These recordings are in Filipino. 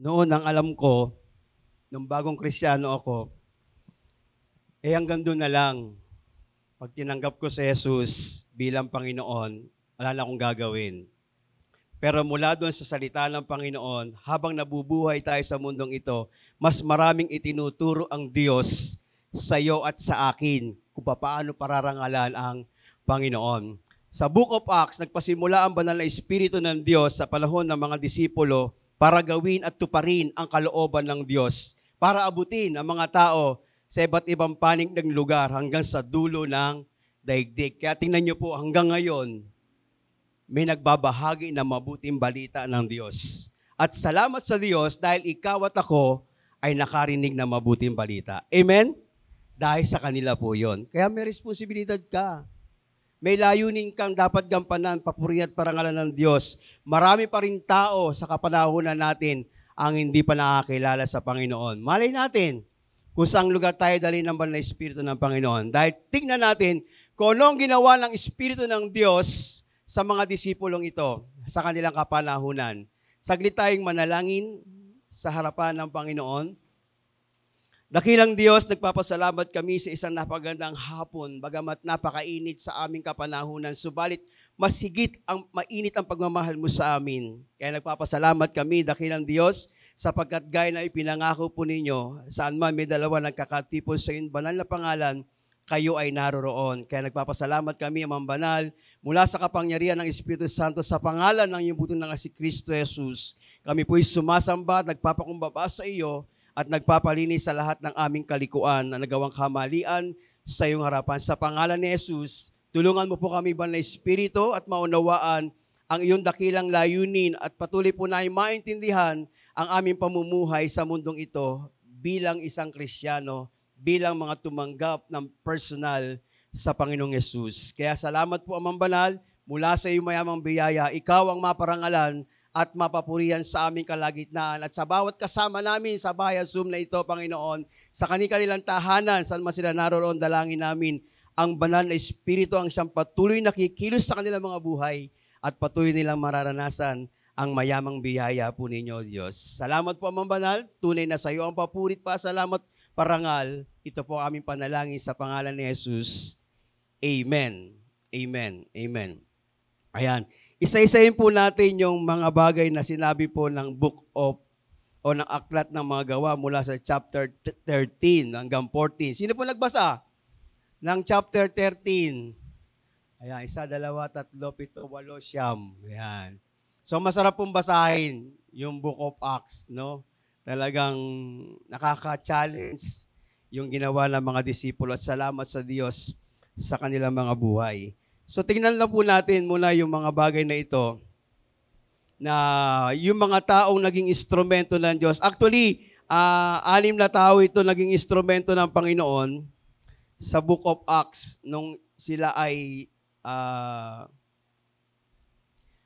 Noon ang alam ko, nung bagong Kristiyano ako, hanggang doon na lang. Pag tinanggap ko si Jesus bilang Panginoon, wala na akong gagawin. Pero mula doon sa salita ng Panginoon, habang nabubuhay tayo sa mundong ito, mas maraming itinuturo ang Diyos sa iyo at sa akin kung paano pararangalan ang Panginoon. Sa Book of Acts, nagpasimula ang banal na Espiritu ng Diyos sa panahon ng mga disipulo para gawin at tuparin ang kalooban ng Diyos, para abutin ang mga tao sa iba't ibang panig ng lugar hanggang sa dulo ng daigdig. Kaya tingnan niyo po, hanggang ngayon, may nagbabahagi ng mabuting balita ng Diyos. At salamat sa Diyos dahil ikaw at ako ay nakarinig ng mabuting balita. Amen? Dahil sa kanila po yon. Kaya may responsibilidad ka. May layunin kang dapat gampanan, papurihan at parangalan ng Diyos. Marami pa rin tao sa kapanahunan natin ang hindi pa nakakilala sa Panginoon. Malay natin kung saang lugar tayo dali ng banal na Espiritu ng Panginoon. Dahil tingnan natin kung ano ang ginawa ng Espiritu ng Diyos sa mga disipulong ito, sa kanilang kapanahunan. Saglit tayong manalangin sa harapan ng Panginoon. Dakilang Diyos, nagpapasalamat kami sa isang napagandang hapon, bagamat napakainit sa aming kapanahunan, subalit mas higit ang mainit ang pagmamahal mo sa amin. Kaya nagpapasalamat kami, dakilang Diyos, sapagkat gaya na ipinangako po ninyo, saan man may dalawa nagkakatipon sa iyong banal na pangalan, kayo ay naroroon. Kaya nagpapasalamat kami, Amang Banal, mula sa kapangyarihan ng Espiritu Santo sa pangalan ng iyong butong na si Kristo Jesus. Kami po'y sumasamba at nagpapakumbaba sa iyo at nagpapalinis sa lahat ng aming kalikuan na nagawang kamalian sa iyong harapan. Sa pangalan ni Jesus, tulungan mo po kami, Banal na Espiritu, at maunawaan ang iyong dakilang layunin at patuloy po na maintindihan ang aming pamumuhay sa mundong ito bilang isang Kristiyano, bilang mga tumanggap ng personal sa Panginoong Yesus. Kaya salamat po, Amang Banal, mula sa iyong mayamang biyaya, ikaw ang maparangalan at mapapurihan sa aming kalagitnaan. At sa bawat kasama namin sa bayan Zoom na ito, Panginoon, sa kanilang tahanan, saan man sila naroon, dalangin namin, ang banal na Espiritu ang siyang patuloy nakikilos sa kanilang mga buhay at patuloy nilang mararanasan ang mayamang biyaya po ninyo, Diyos. Salamat po, Amang Banal. Tunay na sa iyo ang papurit pa. Salamat, parangal. Ito po aming panalangin sa pangalan ni Jesus. Amen. Amen. Amen. Ayan. Isa-isahin po natin yung mga bagay na sinabi po ng book of o ng aklat ng mga gawa mula sa chapter 13 hanggang 14. Sino po nagbasa ng chapter 13? Ayan, 1, 2, 3, 7, 8, 9. Ayan. So masarap pong basahin yung book of Acts, no? Talagang nakaka-challenge yung ginawa ng mga disipulo at salamat sa Diyos sa kanilang mga buhay. So tingnan lang po natin muna yung mga bagay na ito na yung mga taong naging instrumento ng Diyos. Actually, 6 na tao ito naging instrumento ng Panginoon sa Book of Acts nung sila ay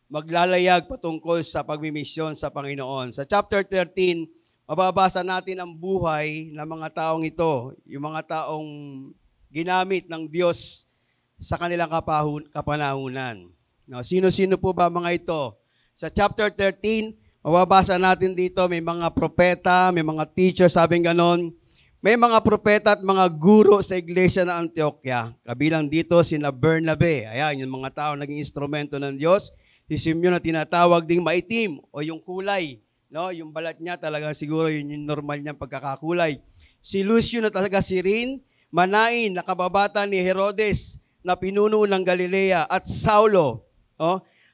maglalayag patungkol sa pagmimisyon sa Panginoon. Sa chapter 13, mababasa natin ang buhay ng mga taong ito, yung mga taong ginamit ng Diyos sa kanilang kapanahunan. Now, sino-sino po ba mga ito? Sa chapter 13, mababasa natin dito, may mga propeta, may mga teacher, sabing ganon. May mga propeta at mga guro sa iglesia ng Antioquia. Kabilang dito sina Bernabe. Ayan, yung mga tao naging instrumento ng Diyos. Si Simeon na tinatawag ding maitim o yung kulay. No? Yung balat niya talaga siguro yun yung normal niyang pagkakakulay. Si Lucio na talaga Cyrene, Manain, nakababata ni Herodes, na pinuno ng Galilea, at Saulo.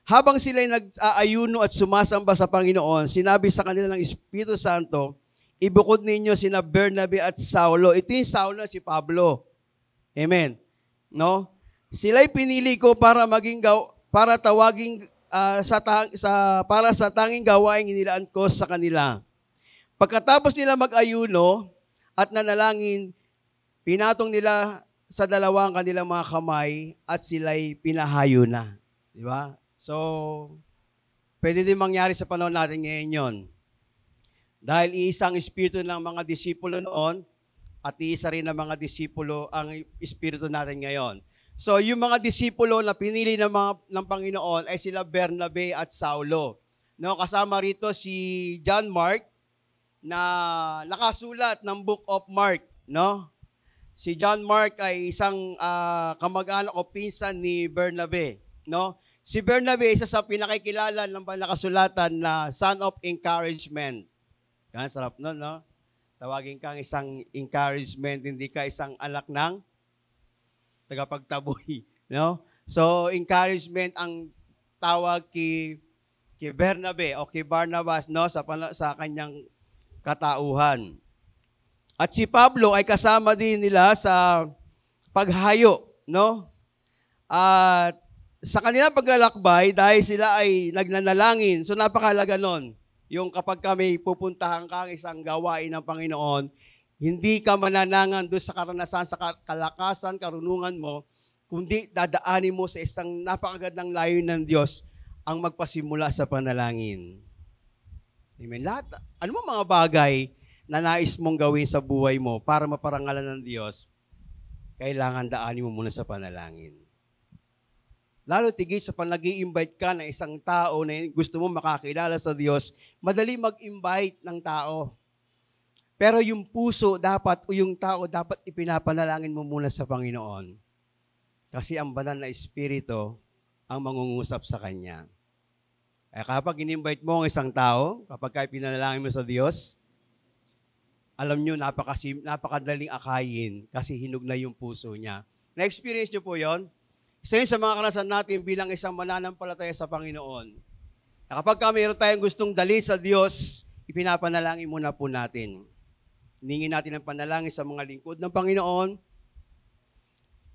Habang sila'y nag-aayuno at sumasamba sa Panginoon, sinabi sa kanila ng Espiritu Santo, ibukod ninyo sina Bernabe at Saulo. Ito yung Saulo na si Pablo. Amen. No? Sila'y pinili ko para para tawaging para sa tanging gawaing inilaan ko sa kanila. Pagkatapos nila mag-ayuno at nanalangin, pinatong nila sa dalawang kanilang mga kamay at sila'y pinahayo na. Di ba? So, pwede din mangyari sa panahon natin ngayon yon. Dahil iisang espiritu ng mga disipulo noon at iisa rin ng mga disipulo ang espiritu natin ngayon. So, yung mga disipulo na pinili ng Panginoon ay sila Bernabe at Saulo. No, kasama rito si John Mark, na nakasulat ng Book of Mark, no? Si John Mark ay isang kamag-anak o pinsan ni Bernabe, no? Si Bernabe isa sa pinakikilala ng nakasulatan na Son of Encouragement. Yan, sarap nun, no? Tawagin kang isang encouragement, hindi ka isang anak ng tagapagtaboy, no? So, encouragement ang tawag kay Bernabe o kay Barnabas, no, sa kanyang katauhan. At si Pablo ay kasama din nila sa paghayo, no? At sa kanilang paglalakbay, dahil sila ay nagnanalangin, so napakahalaga nun. Yung kapag kami pupuntahan kang isang gawain ng Panginoon, hindi ka mananangan doon sa karanasan, sa kalakasan, karunungan mo, kundi dadaanin mo sa isang napakagandang layo ng Diyos ang magpasimula sa panalangin. Amen. Lahat, ano mo mga bagay na nais mong gawin sa buhay mo para maparangalan ng Diyos, kailangan daanin mo muna sa panalangin. Lalo tigit sa nag-i-invite ka ng isang tao na gusto mo makakilala sa Diyos, madali mag-invite ng tao. Pero yung puso dapat, o yung tao dapat ipinapanalangin mo muna sa Panginoon. Kasi ang banal na Espiritu ang mangungusap sa Kanya. Kapag in-invite mo ang isang tao, kapag kayo pinanalangin mo sa Diyos, alam nyo, napakadaling akayin kasi hinog na yung puso niya. Na-experience nyo po yon? Isa yun sa mga karanasan natin bilang isang mananampalataya sa Panginoon. Kapag mayroon tayong gustong dali sa Diyos, ipinapanalangin muna po natin. Hiningin natin ang panalangin sa mga lingkod ng Panginoon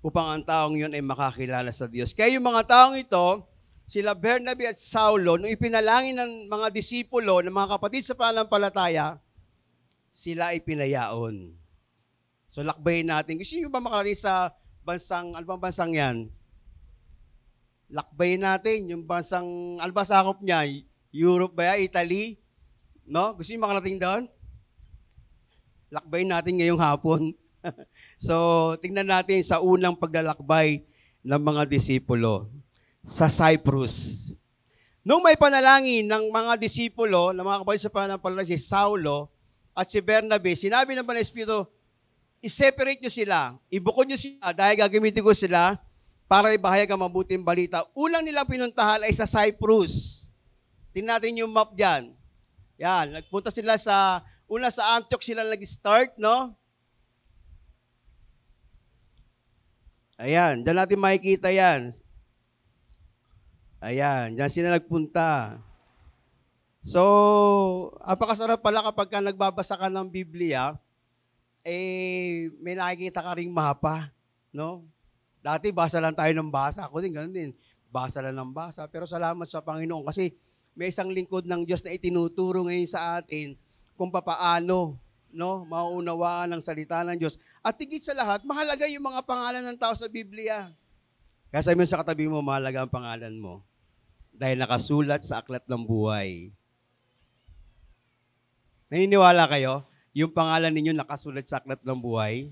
upang ang taong yun ay makakilala sa Diyos. Kaya yung mga taong ito, sila Bernabe at Saulo, nung ipinalangin ng mga disipulo, ng mga kapatid sa pananampalataya, sila ay pinayaon. So lakbayin natin. Gusto nyo ba makarating sa bansang, ano bang bansang yan? Lakbayin natin yung bansang, ano ba sakop niya? Europe ba yan? Italy? No? Gusto nyo makarating doon? Lakbayin natin ngayong hapon. So, tingnan natin sa unang paglalakbay ng mga disipulo sa Cyprus. Nung may panalangin ng mga disipulo, ng mga kapatid sa pananampalataya, si Saulo at si Bernabe, sinabi ng Espiritu, i-separate nyo sila, ibukod nyo sila, dahil gagamitin ko sila para ibahayag ang mabuting balita. Unang nilang pinuntahan ay sa Cyprus. Tingnan natin yung map dyan. Yan, nagpunta sila una sa Antioch sila nag-start, no? Ayan, dyan natin makikita yan. Ayan, dyan sila nagpunta. So, apakasarap pala kapag ka nagbabasa ka ng Biblia, may nakikita ka ring mapa, no? Dati, basa lang tayo ng basa. Ako din, ganun din. Basa lang ng basa. Pero salamat sa Panginoon kasi may isang lingkod ng Diyos na itinuturo ngayon sa atin kung papaano, no, mauunawaan ang salita ng Diyos. At higit sa lahat, mahalaga yung mga pangalan ng tao sa Biblia. Kaya sabi mo sa katabi mo, mahalaga ang pangalan mo. Dahil nakasulat sa aklat ng buhay. Naniniwala kayo? Yung pangalan ninyo nakasulat sa aklat ng buhay?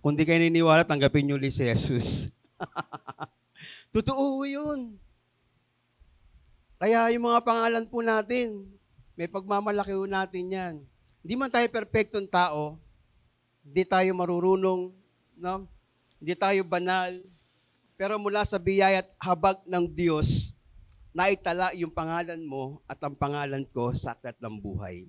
Kung di kayo naniniwala, tanggapin nyo ulit si Jesus. Totoo yun. Kaya yung mga pangalan po natin, may pagmamalaki po natin yan. Hindi man tayo perfectong tao, hindi tayo marurunong, no? Hindi tayo banal, pero mula sa biyaya at habag ng Diyos, naitala yung pangalan mo at ang pangalan ko sa aklat ng buhay.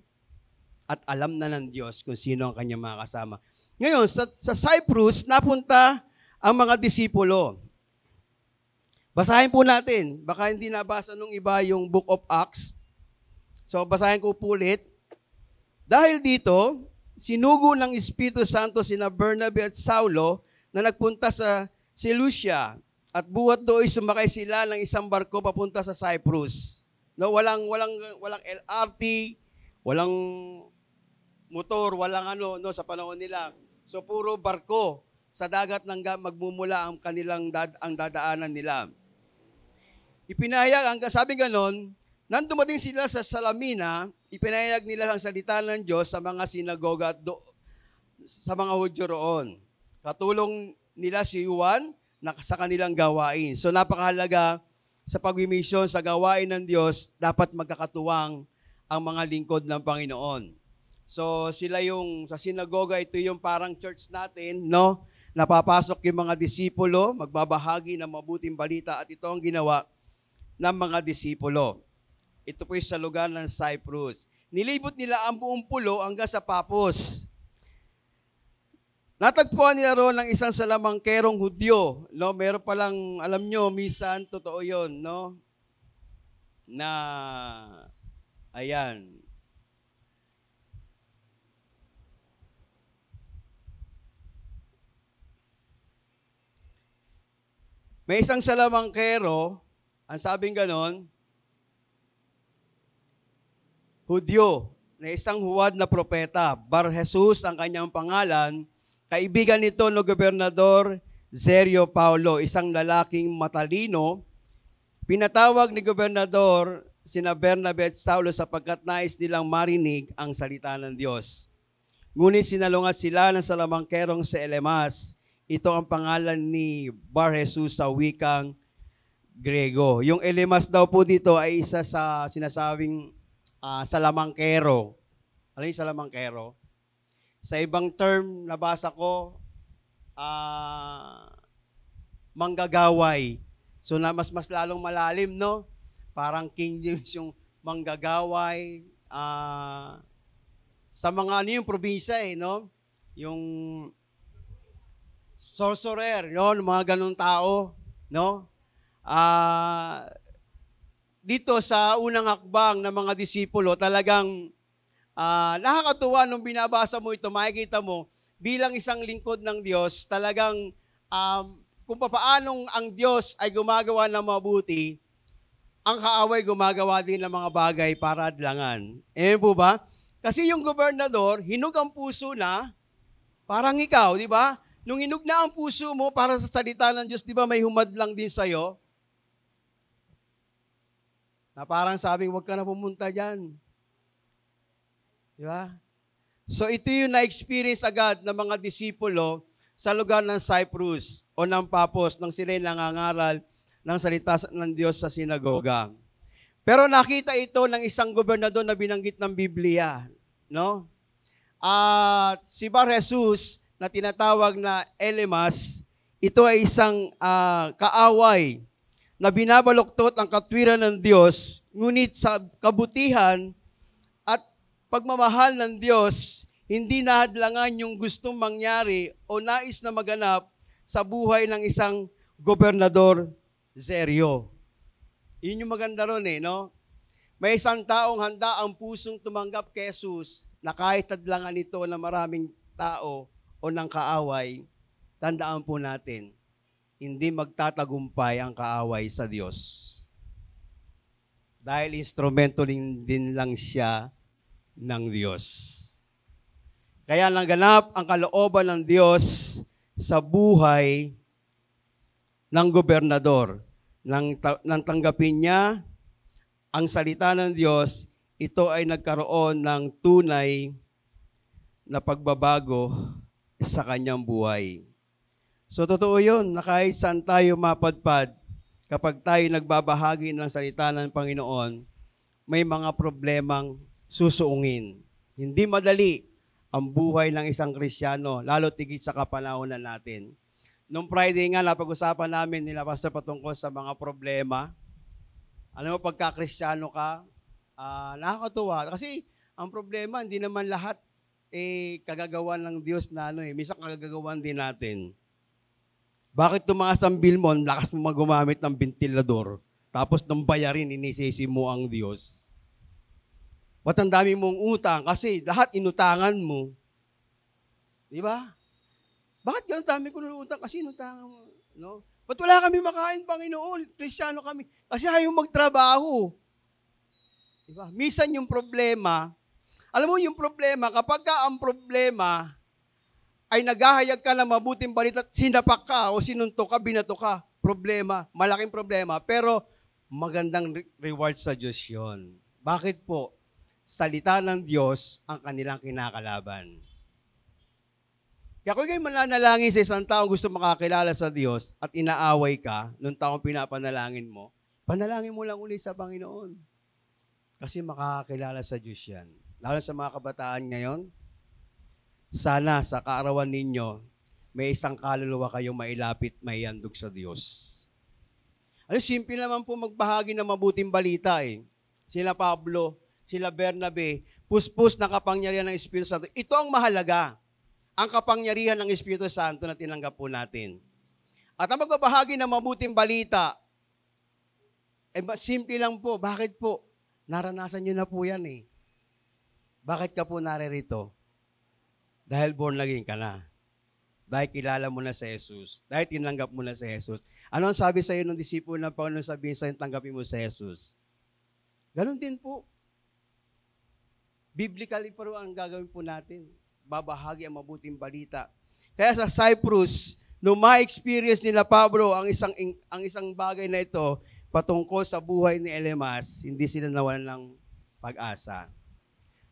At alam na ng Diyos kung sino ang kanyang mga kasama. Ngayon, sa Cyprus, napunta ang mga disipulo. Basahin po natin. Baka hindi nabasa nung iba yung Book of Acts. So, basahin ko po ulit. Dahil dito, sinugo ng Espiritu Santo sina Bernabe at Saulo na nagpunta sa Seleucia at buhat doon sumakay sila ng isang barko papunta sa Cyprus. No, walang LRT, walang motor, walang no sa panahon nila. So puro barko sa dagat nang magmumula ang kanilang ang dadaanan nila. Ipinahayag ang sabi ganon, nang dumating sila sa Salamina, ipinahayag nila ang salita ng Diyos sa mga sinagoga at sa mga Hudyo roon. Katulong nila si Juan sa kanilang gawain. So napakahalaga sa pagmimisyon, sa gawain ng Diyos, dapat magkakatuwang ang mga lingkod ng Panginoon. So sila yung, sa sinagoga, ito yung parang church natin, no? Napapasok yung mga disipulo, magbabahagi ng mabuting balita at ito ang ginawa ng mga disipulo. Ito po yung sa lugar ng Cyprus. Nilibot nila ang buong pulo hanggang sa Papos. Natagpuan nila roon ng isang salamangkerong Hudyo. No? Meron palang, alam nyo, minsan, totoo yun, no? Na, ayan. May isang salamangkero, ang sabing ganon, Hudyo, na isang huwad na propeta, Bar Jesus ang kanyang pangalan, kaibigan nito ng Gobernador Sergio Paulo, isang lalaking matalino. Pinatawag ni Gobernador sina Bernabe at Saulo sapagkat nais nilang marinig ang salita ng Diyos. Ngunit sinalungat sila ng salamangkerong si Elemas. Ito ang pangalan ni Bar Jesus sa wikang Grego. Yung Elemas daw po dito ay isa sa sinasabing salamangkero. Ano yung salamangkero? Sa ibang term, nabasa ko, manggagaway. So na mas lalong malalim, no? Parang King James yung manggagaway. Sa mga ano yung probinsya, no? Yung sorcerer, no? Mga ganung tao, no? Dito sa unang hakbang ng mga disipulo, talagang nakakatuwa nung binabasa mo ito, makikita mo, bilang isang lingkod ng Diyos, talagang kung paanong ang Diyos ay gumagawa ng mabuti, ang kaaway gumagawa din ng mga bagay para adlangan. Po ba? Kasi yung gobernador, hinug ang puso na, parang ikaw, di ba? Nung hinug na ang puso mo para sa salita ng Diyos, di ba may humadlang din sa'yo? Na parang sabing, huwag ka na pumunta dyan. Di ba? So ito yung na-experience agad ng mga disipulo sa lugar ng Cyprus o ng Papos nang sila'y nangangaral ng salita ng Diyos sa sinagoga. Pero nakita ito ng isang gobernador na binanggit ng Biblia. No? At si Bar Jesus na tinatawag na Elemas, ito ay isang kaaway na binabaluktot ang katwiran ng Diyos, ngunit sa kabutihan pagmamahal ng Diyos, hindi nahadlangan yung gustong mangyari o nais na maganap sa buhay ng isang gobernador Sergio. Yun yung maganda ron no? May isang taong handa ang pusong tumanggap kay Jesus na kahit hadlangan ito ng maraming tao o ng kaaway, tandaan po natin, hindi magtatagumpay ang kaaway sa Diyos. Dahil instrumento din lang siya ng Diyos. Kaya naganap ang kalooban ng Diyos sa buhay ng gobernador. Nang tanggapin niya ang salita ng Diyos, ito ay nagkaroon ng tunay na pagbabago sa kanyang buhay. So totoo yun, na kahit saan tayo mapadpad, kapag tayo nagbabahagi ng salita ng Panginoon, may mga problemang susuungin. Hindi madali ang buhay ng isang Kristiyano, lalo tigit sa kapanahonan natin. Noong Friday nga, napag-usapan namin nila Pastor patungkol sa mga problema. Alam mo, pagka-Kristiyano ka, nakakatuwa. Kasi ang problema, hindi naman lahat kagagawan ng Diyos na minsan kagagawan din natin. Bakit tumaas ang bill mo, lakas mo gumamit ng ventilador, tapos nang bayarin, inisisi mo ang Diyos? Ba't ang dami mong utang? Kasi lahat inutangan mo. Di ba? Bakit ganun dami ko ng utang? Kasi inutangan mo. No? Ba't wala kami makain, Panginoon? Kristiyano kami. Kasi ayaw magtrabaho. Di ba? Minsan yung problema, alam mo yung problema, kapag ang problema ay naghahayag ka ng mabuting balita at sinapak ka o sinuntok ka, binato ka, problema, malaking problema, pero magandang reward sa Diyos yun. Bakit po? Salita ng Diyos ang kanilang kinakalaban. Kaya kung kayo mananalangin sa isang taong gusto makakilala sa Diyos at inaaway ka, nung taong pinapanalangin mo, Panalangin mo lang uli sa Panginoon. Kasi makakakilala sa Diyos yan. Lalo sa mga kabataan ngayon, sana sa kaarawan ninyo, may isang kaluluwa kayong mailapit, maihandog sa Diyos. Simple naman po magbahagi ng mabuting balita eh. Sila Pablo, sila Bernabe, puspos na kapangyarihan ng Espiritu Santo. Ito ang mahalaga, ang kapangyarihan ng Espiritu Santo na tinanggap po natin. At ang magbabahagi ng mabuting balita, simple lang po. Bakit po? Naranasan nyo na po yan eh. Bakit ka po naririto? Dahil born again ka na. Dahil kilala mo na si Jesus. Dahil tinanggap mo na si Jesus. Ano ang sabi sa iyo ng disipulo ng Panginoon? Sabihin sa iyo, tanggapin mo si Jesus. Ganon din po. Biblically pa rin ang gagawin po natin. Babahagi ang mabuting balita. Kaya sa Cyprus, nung ma-experience nila Pablo ang isang bagay na ito, patungkol sa buhay ni Elimas, hindi sila nawalan ng pag-asa.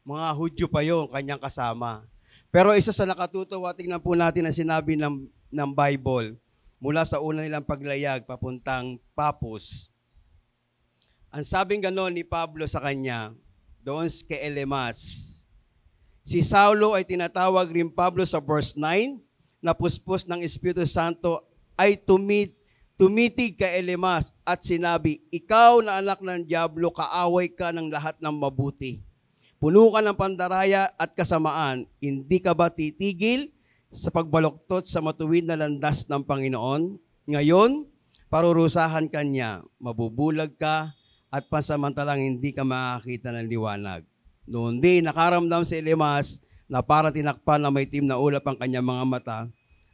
Mga Hudyo pa yun, kanyang kasama. Pero isa sa nakatutuwa, tingnan po natin ang sinabi ng Bible mula sa una nilang paglayag papuntang Papos. Ang sabing ganon ni Pablo sa kanya, doon kay Elimas, si Saulo ay tinatawag rin Pablo sa verse 9, na puspos ng Espiritu Santo ay tumitig kay Elimas at sinabi, ikaw na anak ng Diablo, kaaway ka ng lahat ng mabuti. Puno ka ng pandaraya at kasamaan, hindi ka ba titigil sa pagbaluktot sa matuwid na landas ng Panginoon? Ngayon, parurusahan ka niya, mabubulag ka at pansamantalang hindi ka makakita ng liwanag. Noon din, nakaramdam si Elimas na para tinakpan na may itim na ulap ang kanyang mga mata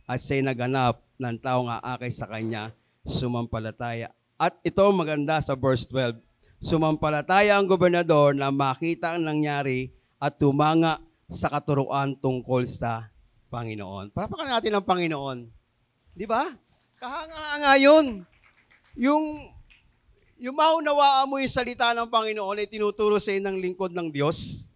at siya'y naganap ng taong aakay sa kanya, sumampalataya. At ito maganda sa verse 12, sumampalataya ang gobernador na makita ang nangyari at tumanga sa katuruan tungkol sa Panginoon. Parapakan natin ang Panginoon. Di ba? Kahanga-hanga yun. Yung maunawaan mo yung salita ng Panginoon ay tinuturo sa ng lingkod ng Diyos.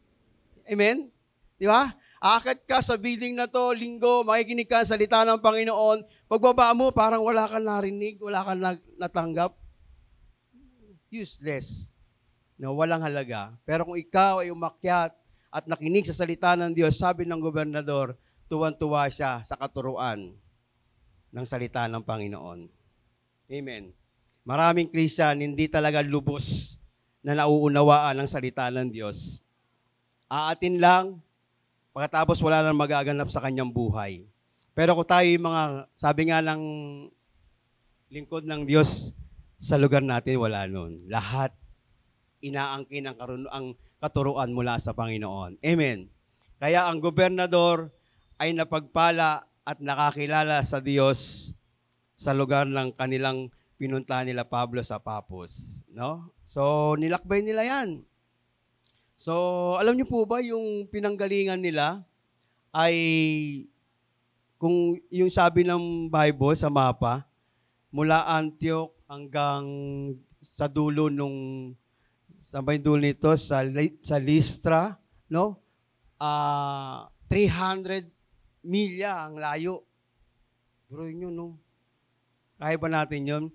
Amen? Di ba? Akit ka sa building na to, linggo, makikinig ka sa salita ng Panginoon. Pagbaba mo, parang wala kang narinig, wala kang natanggap. Useless. No, walang halaga. Pero kung ikaw ay umakyat at nakinig sa salita ng Diyos, sabi ng gobernador, tuwan-tuwa siya sa katuruan ng salita ng Panginoon. Amen. Maraming Christian, hindi talaga lubos na nauunawaan ang salita ng Diyos. Aatin lang, pagkatapos wala nang magaganap sa kanyang buhay. Pero kung tayo yung mga, sabi nga ng lingkod ng Diyos, sa lugar natin, wala nun. Lahat inaangkin ang katuruan mula sa Panginoon. Amen. Kaya ang gobernador ay napagpala at nakakilala sa Diyos sa lugar ng kanilang pinunta nila Pablo sa Papos. No? So, nilakbay nila yan. So, alam niyo po ba yung pinanggalingan nila ay, kung yung sabi ng Bible sa mapa, mula Antioch hanggang sa dulo nung sabay dulo nito sa Listra, no? 300 milya ang layo. Bro, yun, no? Kaya ba natin yun?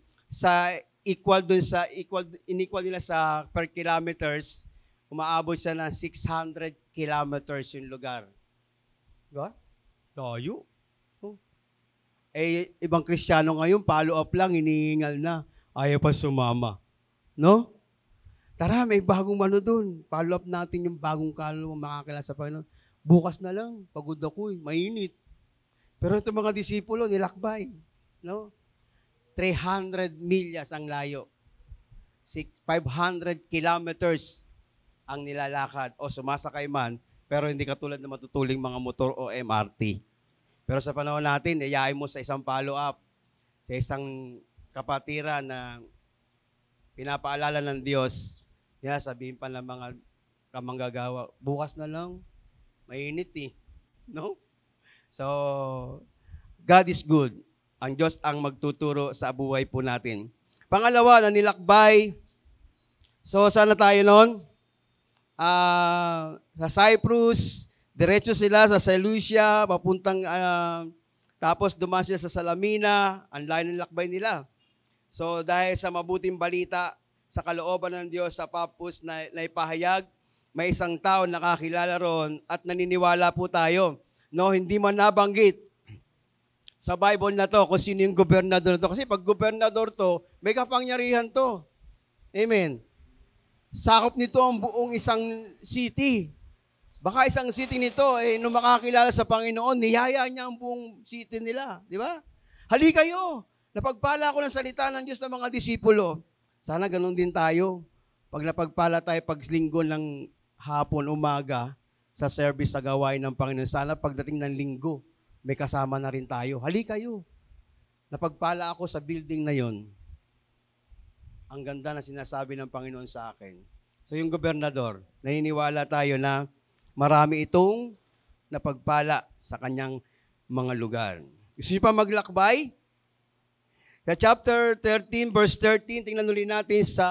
Inequal nila sa per kilometers, umaabot siya ng 600 kilometers yung lugar. Diba? Layo. Ibang Kristiyano ngayon, follow up lang, hinihingal na. Ayaw pa sumama. No? Tara, may bagong dun. Follow up natin yung bagong kaluluwa makakilala sa Panginoon. Bukas na lang, pagod ako mainit. Pero itong mga disipulo, nilakbay. No? 300 milyas ang layo. 500 kilometers ang nilalakad o sumasakay man, pero hindi katulad ng matutuling mga motor o MRT. Pero sa panahon natin, iyayin mo sa isang follow-up, sa isang kapatiran na pinapaalala ng Diyos, sabihin pa ng mga kamanggagawa, bukas na lang, mainit no? So, God is good. Ang Diyos ang magtuturo sa buhay po natin. Pangalawa, na nilakbay. So, saan na tayo noon? Sa Cyprus, diretso sila sa Seleucia, papuntang, tapos dumaan sila sa Salamina, ang layo ng lakbay nila. So dahil sa mabuting balita, sa kalooban ng Diyos sa Paphos na ipahayag. May isang tao nakakilala ron at naniniwala po tayo. No, hindi man nabanggit sa Bible na to kung sino yung gobernador to. Kasi pag gobernador to, may kapangyarihan to. Amen. Sakop nito ang buong isang city. Baka isang city nito, nung makakilala sa Panginoon, niyaya niya ang buong city nila. Di ba? Halika kayo. Napagpala ko ng salita ng Diyos ng mga disipulo. Sana ganun din tayo. Pag napagpala tayo paglinggo ng hapon, umaga, sa service sa gawain ng Panginoon, sana pagdating ng linggo, may kasama na rin tayo. Halika kayo. Napagpala ako sa building na yon. Ang ganda na sinasabi ng Panginoon sa akin. So yung gobernador, naniniwala tayo na marami itong napagpala sa kanyang mga lugar. Gusto niyo pa maglakbay? Sa chapter 13, verse 13, tingnan ulit natin sa,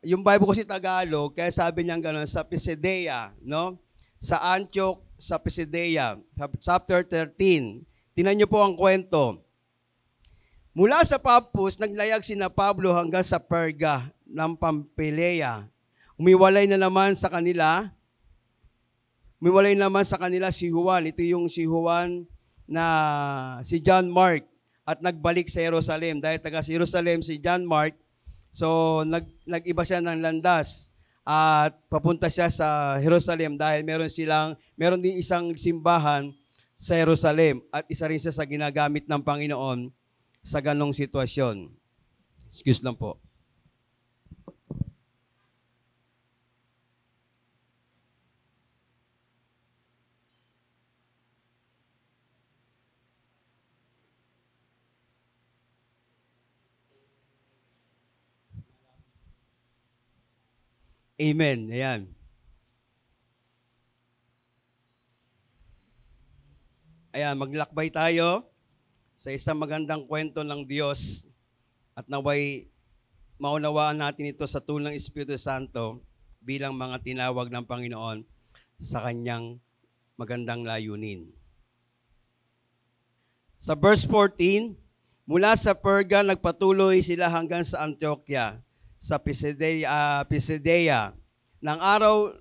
yung Bible kasi Tagalog, kaya sabi niya gano'n, sa Pisidia, no? Sa Antioch, sa Pisidia, chapter 13. Tingnan niyo po ang kwento. Mula sa Paphos, naglayag sina Pablo hanggang sa Perga ng Pampilea. Umiwalay naman sa kanila si Juan. Ito yung si Juan na si John Mark at nagbalik sa Jerusalem. Dahil taga sa Jerusalem si John Mark, so nag-iba siya ng landas at papunta siya sa Jerusalem dahil meron din isang simbahan sa Jerusalem at isa rin siya sa ginagamit ng Panginoon sa ganong sitwasyon. Excuse lang po. Amen. Ayan. Ayan, maglakbay tayo sa isang magandang kwento ng Diyos at naway maunawaan natin ito sa tulong ng Espiritu Santo bilang mga tinawag ng Panginoon sa kanyang magandang layunin. Sa verse 14, mula sa Perga nagpatuloy sila hanggang sa Antioquia, sa Pisidia. Nang araw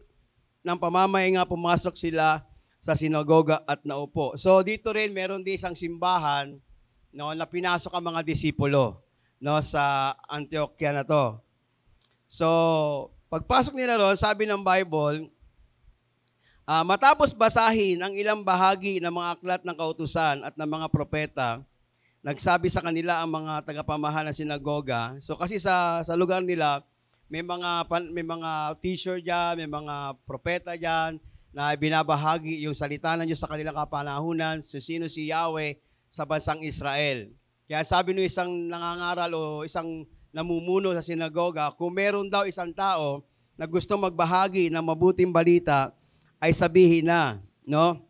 ng pamamahinga, pumasok sila sa sinagoga at naupo. So dito rin meron din isang simbahan, no, na pinasok ang mga disipulo, no, sa Antioquia na to. So pagpasok nila ron, sabi ng Bible, matapos basahin ang ilang bahagi ng mga aklat ng kautusan at ng mga propeta, nagsabi sa kanila ang mga tagapamahala ng sinagoga. So kasi sa lugar nila, may mga teacher diyan, may mga propeta diyan na binabahagi yung salita ng Diyos sa kanilang kapanahunan, sino si Yahweh sa bansang Israel. Kaya sabi ng isang nangangaral o isang namumuno sa sinagoga, kung meron daw isang tao na gusto magbahagi ng mabuting balita, ay sabihin na, no?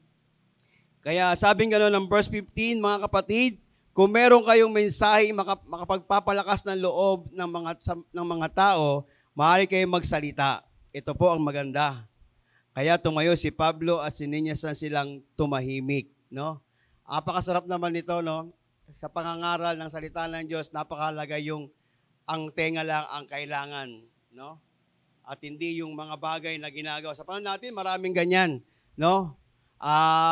Kaya sabi nga ng verse 15, mga kapatid, kung meron kayong mensahe makapagpapalakas ng loob ng mga tao, maaari kayong magsalita. Ito po ang maganda. Kaya tumayo si Pablo at sininyasan silang tumahimik, no? Napakasarap naman nito, no? Sa pangangaral ng salita ng Diyos, napakahalaga yung ang tenga lang ang kailangan, no? At hindi yung mga bagay na ginagawa. Sa panahon natin, maraming ganyan, no?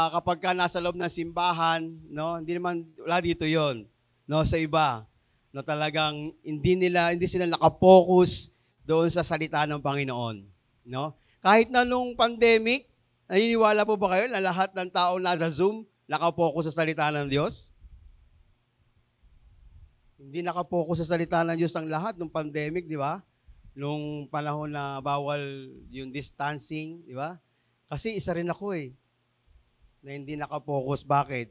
Kapag ka nasa loob ng simbahan, no, wala dito yon, no, sa iba, no, talagang hindi sila nakapokus doon sa salita ng Panginoon, no? Kahit na nung pandemic, naniniwala po ba kayo na lahat ng tao nasa Zoom nakapokus sa salita ng Diyos? Hindi nakapokus sa salita ng Diyos ang lahat nung pandemic, di ba? Nung panahon na bawal yung distancing, di ba? Kasi isa rin ako na hindi nakapokus. Bakit?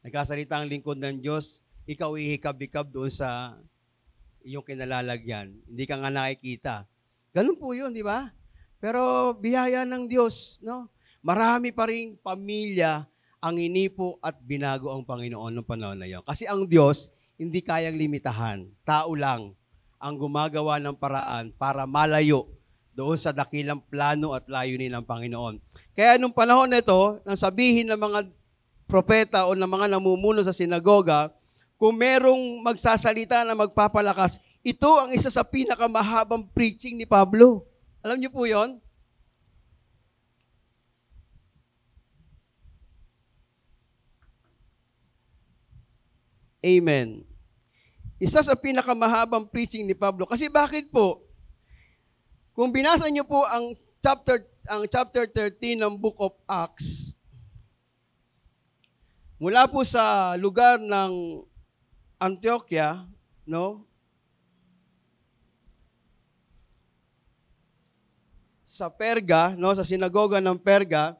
Nagkasalita ang lingkod ng Diyos, ikaw ihikab-ikab doon sa iyong kinalalagyan. Hindi ka nga nakikita. Ganun po yun, di ba? Pero biyaya ng Diyos, no? Marami pa ring pamilya ang inipo at binago ang Panginoon noong panahon na yun. Kasi ang Diyos, hindi kayang limitahan. Tao lang ang gumagawa ng paraan para malayo doon sa dakilang plano at layunin ng Panginoon. Kaya nung panahon na ito, nang sabihin ng mga propeta o ng mga namumuno sa sinagoga, kung merong magsasalita na magpapalakas, ito ang isa sa pinakamahabang preaching ni Pablo. Alam niyo po yon? Amen. Isa sa pinakamahabang preaching ni Pablo. Kasi bakit po? Kung binasa niyo po ang chapter 13 ng Book of Acts, mula po sa lugar ng Antioquia, no? Sa Perga, no, sa sinagoga ng Perga,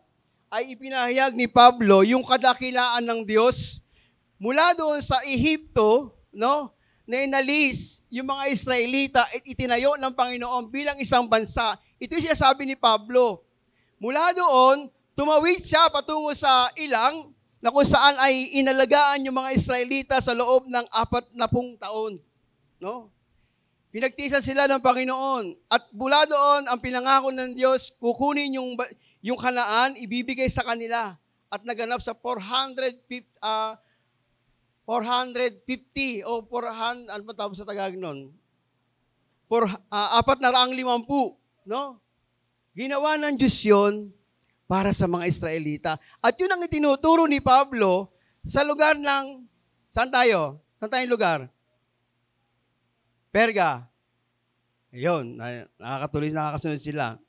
ay ipinahayag ni Pablo yung kadakilaan ng Diyos mula doon sa Ehipto, no, na inalis yung mga Israelita at itinayo ng Panginoon bilang isang bansa. Ito siya sabi ni Pablo. Mula doon, tumawid siya patungo sa ilang na kung saan ay inalagaan yung mga Israelita sa loob ng 40 taon. No? Pinagtisan sila ng Panginoon. At mula doon, ang pinangako ng Diyos, kukunin yung Kanaan, ibibigay sa kanila. At naganap sa 450 o 400, ano ba tawag sa Tagalog nun? 450, no? Ginawa ng Diyos yun para sa mga Israelita. At yun ang itinuturo ni Pablo sa lugar ng, saan tayo? Saan tayong lugar? Perga. Ayun, nakakasunod sila.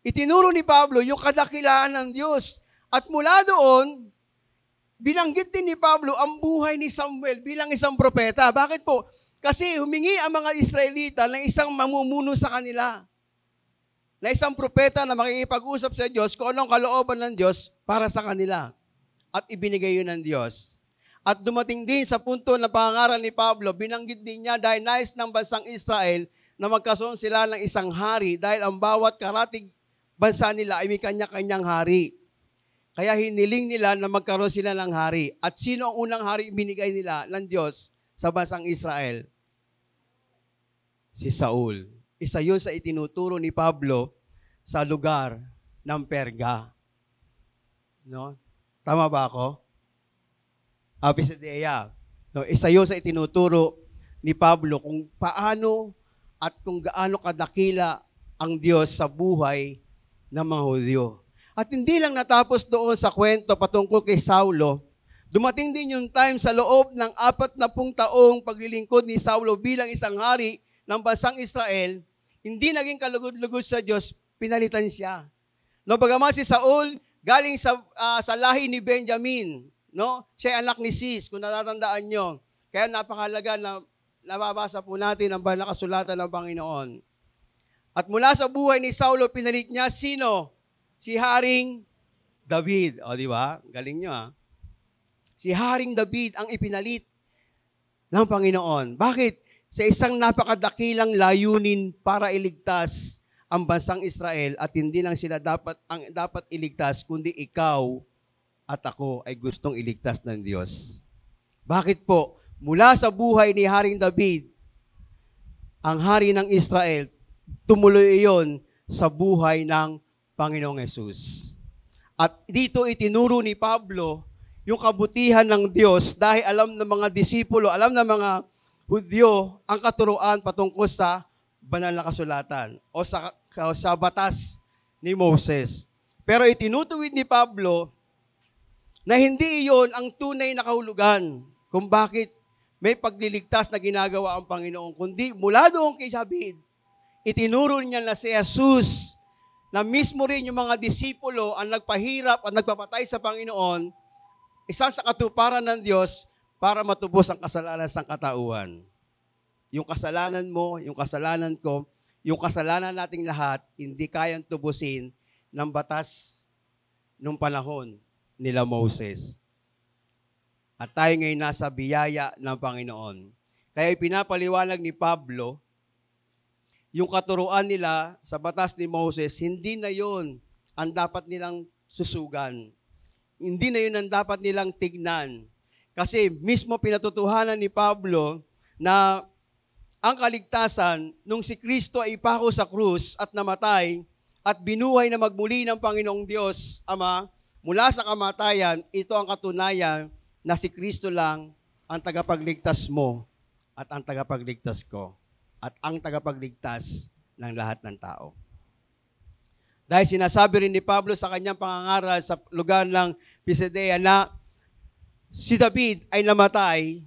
Itinuro ni Pablo yung kadakilaan ng Diyos. At mula doon, binanggit din ni Pablo ang buhay ni Samuel bilang isang propeta. Bakit po? Kasi humingi ang mga Israelita ng isang mamumuno sa kanila. Na isang propeta na makikipag-usap sa Diyos kung anong kalooban ng Diyos para sa kanila. At ibinigay yun ng Diyos. At dumating din sa punto na pangangaral ni Pablo, binanggit din niya dahil nais ng bansang Israel na magkaroon sila ng isang hari dahil ang bawat karatig bansa nila ay may kanya-kanyang hari. Kaya hiniling nila na magkaroon sila ng hari. At sino ang unang hari binigay nila ng Diyos sa bansang Israel? Si Saul. Isa yun sa itinuturo ni Pablo sa lugar ng Perga. No? Tama ba ako? Apisadea. No, isa yun sa itinuturo ni Pablo kung paano at kung gaano kadakila ang Diyos sa buhay ng mga Hudyo. At hindi lang natapos doon sa kwento patungkol kay Saulo, dumating din yung time sa loob ng 40 taong paglilingkod ni Saulo bilang isang hari ng bansang Israel, hindi naging kalugod-lugod sa Diyos, pinalitan siya. No, bagaman si Saul galing sa lahi ni Benjamin, no? Siya ay anak ni Cis, kung natatandaan nyo. Kaya napakalaga na nababasa po natin ang banal na kasulatan ng Panginoon. At mula sa buhay ni Saulo, pinalit niya sino? Si Haring David. O, di ba? Galing nyo, ha? Si Haring David ang ipinalit ng Panginoon. Bakit? Sa isang napakadakilang layunin para iligtas ang bansang Israel at hindi lang sila dapat iligtas, kundi ikaw at ako ay gustong iligtas ng Diyos. Bakit po? Mula sa buhay ni Haring David, ang hari ng Israel, tumuloy iyon sa buhay ng Panginoong Hesus. At dito itinuro ni Pablo yung kabutihan ng Diyos dahil alam ng mga disipulo, alam ng mga Hudyo ang katuruan patungkol sa banal na kasulatan o sa batas ni Moses. Pero itinutuwid ni Pablo na hindi iyon ang tunay na kahulugan kung bakit may pagliligtas na ginagawa ang Panginoon, kundi mula doon kay David, itinuro niya na si Jesus na mismo rin yung mga disipulo ang nagpahirap at nagpapatay sa Panginoon, isa sa katuparan ng Diyos para matubos ang kasalanan sa katauhan. Yung kasalanan mo, yung kasalanan ko, yung kasalanan nating lahat, hindi kayang tubusin ng batas nung panahon nila Moses. At tayo ngayon nasa biyaya ng Panginoon. Kaya pinapaliwanag ni Pablo, yung katuruan nila sa batas ni Moses, hindi na yon ang dapat nilang susugan. Hindi na yun ang dapat nilang tignan. Kasi mismo pinatutuhanan ni Pablo na ang kaligtasan nung si Kristo ay ipako sa krus at namatay at binuhay na magmuli ng Panginoong Diyos, Ama, mula sa kamatayan, ito ang katunayan na si Kristo lang ang tagapagligtas mo at ang tagapagligtas ko. at ang tagapagligtas ng lahat ng tao. Dahil sinasabi rin ni Pablo sa kanyang pangangaral sa lugar ng Pisidea na si David ay namatay,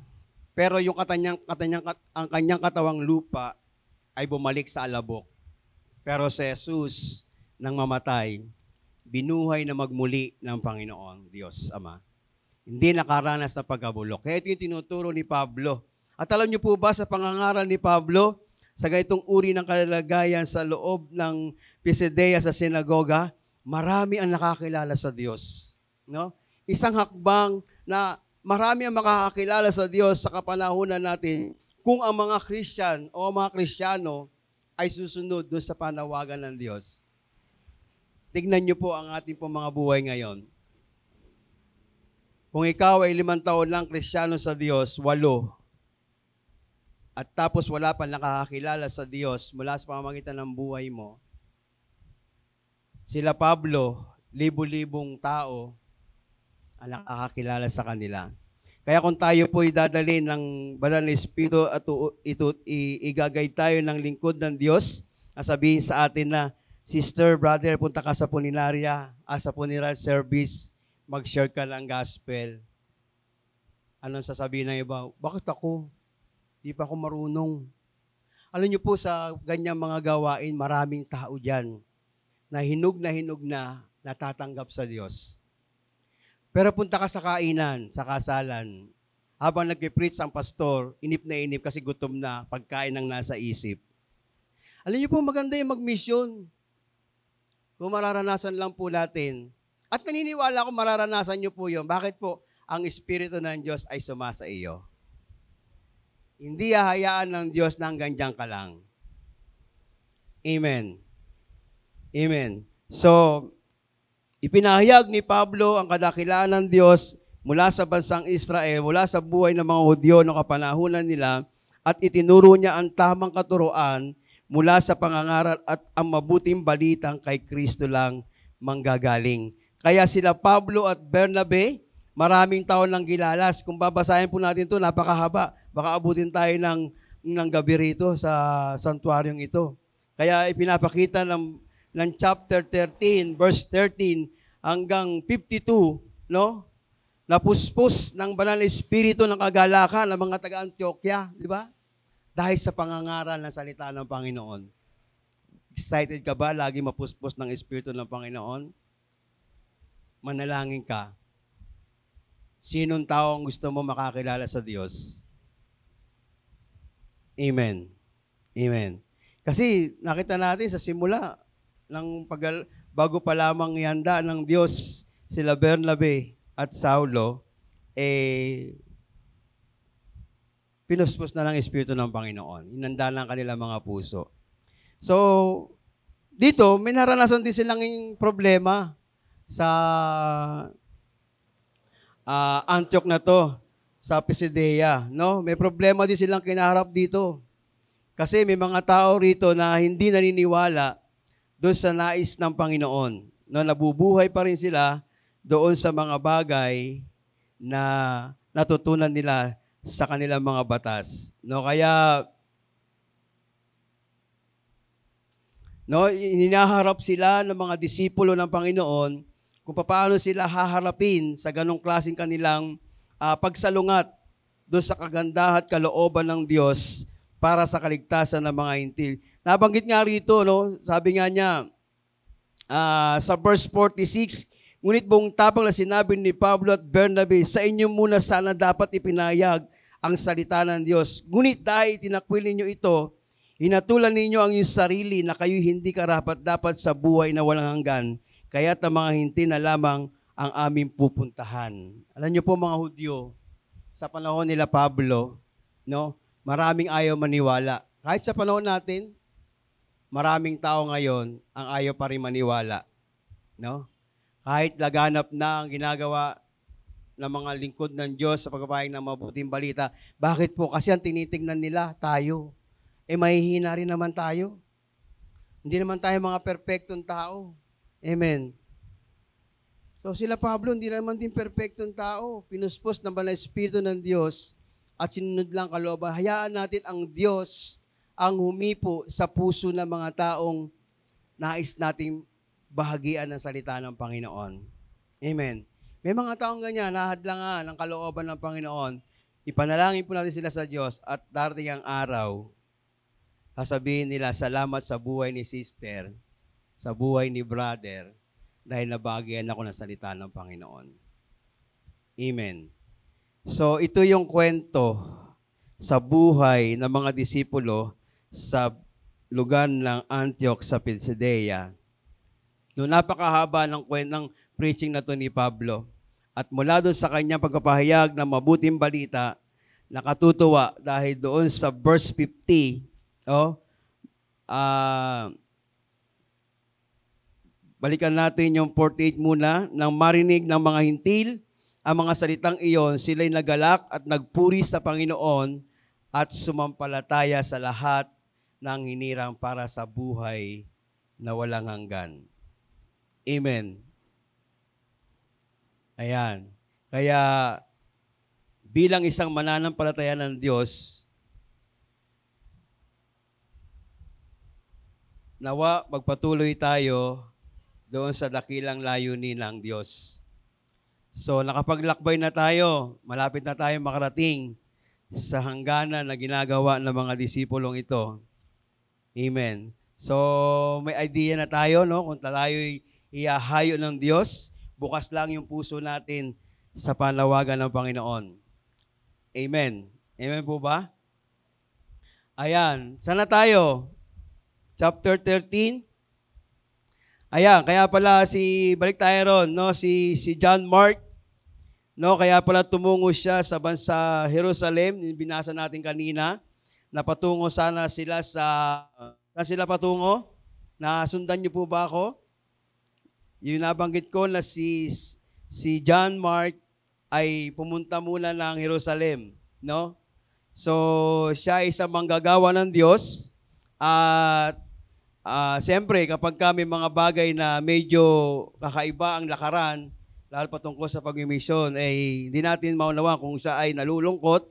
pero yung ang kanyang katawang lupa ay bumalik sa alabok. Pero si Jesus, nang mamatay, binuhay na magmuli ng Panginoon, Diyos Ama. Hindi nakaranas na pagkabulok. Kaya ito yung tinuturo ni Pablo. At alam niyo po ba sa pangangaral ni Pablo, sa ganitong uri ng kalagayan sa loob ng Pisidea sa sinagoga, marami ang nakakilala sa Diyos. No? Isang hakbang na marami ang makakakilala sa Diyos sa kapanahunan natin kung ang mga Christian o mga Kristiyano ay susunod doon sa panawagan ng Diyos. Tignan niyo po ang ating po mga buhay ngayon. Kung ikaw ay 5 taon lang Kristiyano sa Diyos, 8, at tapos wala pa nakakakilala sa Diyos mula sa pamamagitan ng buhay mo, sila Pablo, libo-libong tao ang nakakakilala sa kanila. Kaya kung tayo po idadali ng Banal na Espiritu at igagay tayo ng lingkod ng Diyos, sabihin sa atin na, Sister, brother, punta ka sa Puninaria, sa funeral service, mag-share ka ng gospel. Anong sasabihin ng iba? Bakit ako? Di pa ako marunong. Alam niyo po sa ganyang mga gawain, maraming tao dyan na hinug na natatanggap sa Diyos. Pero punta ka sa kainan, sa kasalan, habang nag-preach ang pastor, inip na inip kasi gutom na pagkain ang nasa isip. Alam niyo po, maganda yung mag-mission. Kung mararanasan lang po natin. At naniniwala ko mararanasan niyo po yun. Bakit po? Ang Espiritu ng Diyos ay sumasa iyo. Hindi hahayaan ng Diyos na hanggang dyan ka lang. Amen. Amen. So, ipinahayag ni Pablo ang kadakilaan ng Diyos mula sa bansang Israel, mula sa buhay ng mga Hudyo noong kapanahunan nila, at itinuro niya ang tamang katuruan mula sa pangangaral at ang mabuting balitang kay Kristo lang manggagaling. Kaya sila Pablo at Bernabe, maraming taon lang gilalas. Kung babasahin po natin ito, napakahaba. Baka abutin tayo ng gabi rito sa santuaryong ito. Kaya ipinapakita ng chapter 13, verse 13 hanggang 52, no? Napuspos ng banal na espiritu ng kagalakan ng mga taga-Antioquia, di ba? Dahil sa pangangaral ng salita ng Panginoon. Excited ka ba? Lagi mapuspos ng espiritu ng Panginoon? Manalangin ka. Sinong tao ang gusto mo makakilala sa Diyos? Amen. Amen. Kasi nakita natin sa simula, bago pa lamang ihanda ng Diyos sila Bernabe at Saulo, pinuspos na ng Espiritu ng Panginoon. Inanda ng kanilang mga puso. So, dito, may naranasan din silang problema sa Antioch na to, sa Pisidea. No? May problema din silang kinaharap dito. Kasi may mga tao rito na hindi naniniwala doon sa nais ng Panginoon. No, nabubuhay pa rin sila doon sa mga bagay na natutunan nila sa kanilang mga batas. No, kaya hinaharap sila ng mga disipulo ng Panginoon kung paano sila haharapin sa ganong klaseng kanilang pagsalungat doon sa kagandahan at kalooban ng Diyos para sa kaligtasan ng mga hintil. Nabanggit nga rito, no? Sabi nga niya, sa verse 46, ngunit buong tapang na sinabi ni Pablo at Bernabe, sa inyo muna sana dapat ipinayag ang salita ng Diyos. Ngunit dahil tinakwil ninyo ito, hinatulan ninyo ang inyong sarili na kayo hindi karapat-dapat sa buhay na walang hanggan, kaya't ang mga hintil na lamang ang aming pupuntahan. Alam niyo po mga Hudyo, sa panahon nila Pablo, no? Maraming ayaw maniwala. Kahit sa panahon natin, maraming tao ngayon ang ayaw pa rin maniwala. No? Kahit laganap na ang ginagawa ng mga lingkod ng Diyos sa pagpapahayag ng mabuting balita. Bakit po? Kasi ang tinitingnan nila, tayo. Mahihina rin naman tayo. Hindi naman tayo mga perpektong tao. Amen. So sila Pablo, hindi naman din perpektong tao. Pinuspos ng banal na Espiritu ng Diyos at sinunod lang kalooban. Hayaan natin ang Diyos ang humipo sa puso ng mga taong nais nating bahagian ng salita ng Panginoon. Amen. May mga taong ganyan, nahadlangan ng kalooban ng Panginoon. Ipanalangin po natin sila sa Diyos at darating ang araw, sasabihin nila, salamat sa buhay ni sister, sa buhay ni brother, dahil nabahagyan ako ng salita ng Panginoon. Amen. So, ito yung kwento sa buhay ng mga disipulo sa lugar ng Antioch sa Pisidia. Noong napakahaba ng kwentang preaching na to ni Pablo. At mula doon sa kanyang pagpapahayag ng mabuting balita, nakatutuwa dahil doon sa verse 50, balikan natin yung 48 muna, nang marinig ng mga hintil, ang mga salitang iyon, sila'y nagalak at nagpuri sa Panginoon at sumampalataya sa lahat ng hinirang para sa buhay na walang hanggan. Amen. Ayan. Kaya bilang isang mananampalataya ng Diyos, nawa magpatuloy tayo doon sa dakilang layunin ng Diyos. So nakapaglakbay na tayo, malapit na tayo makarating sa hangganan na ginagawa ng mga disipulong ito. Amen. So may idea na tayo, no? Kung tayo'y ihahayo ng Diyos, bukas lang yung puso natin sa panawagan ng Panginoon. Amen. Amen po ba? Ayan. Sana tayo? Chapter 13. Ayan. Kaya pala balik tayo ron, no? Si John Mark, no? Kaya pala tumungo siya sa bansa Jerusalem, binasa natin kanina, na patungo sana sila saan sila patungo? Nasundan niyo po ba ako? Yung nabanggit ko na si John Mark ay pumunta muna ng Jerusalem, no? So, siya ay isang manggagawa ng Diyos at siyempre, kapag may mga bagay na medyo kakaiba ang lakaran, lalo patungkol sa pag-misyon, hindi natin maunawa kung siya ay nalulungkot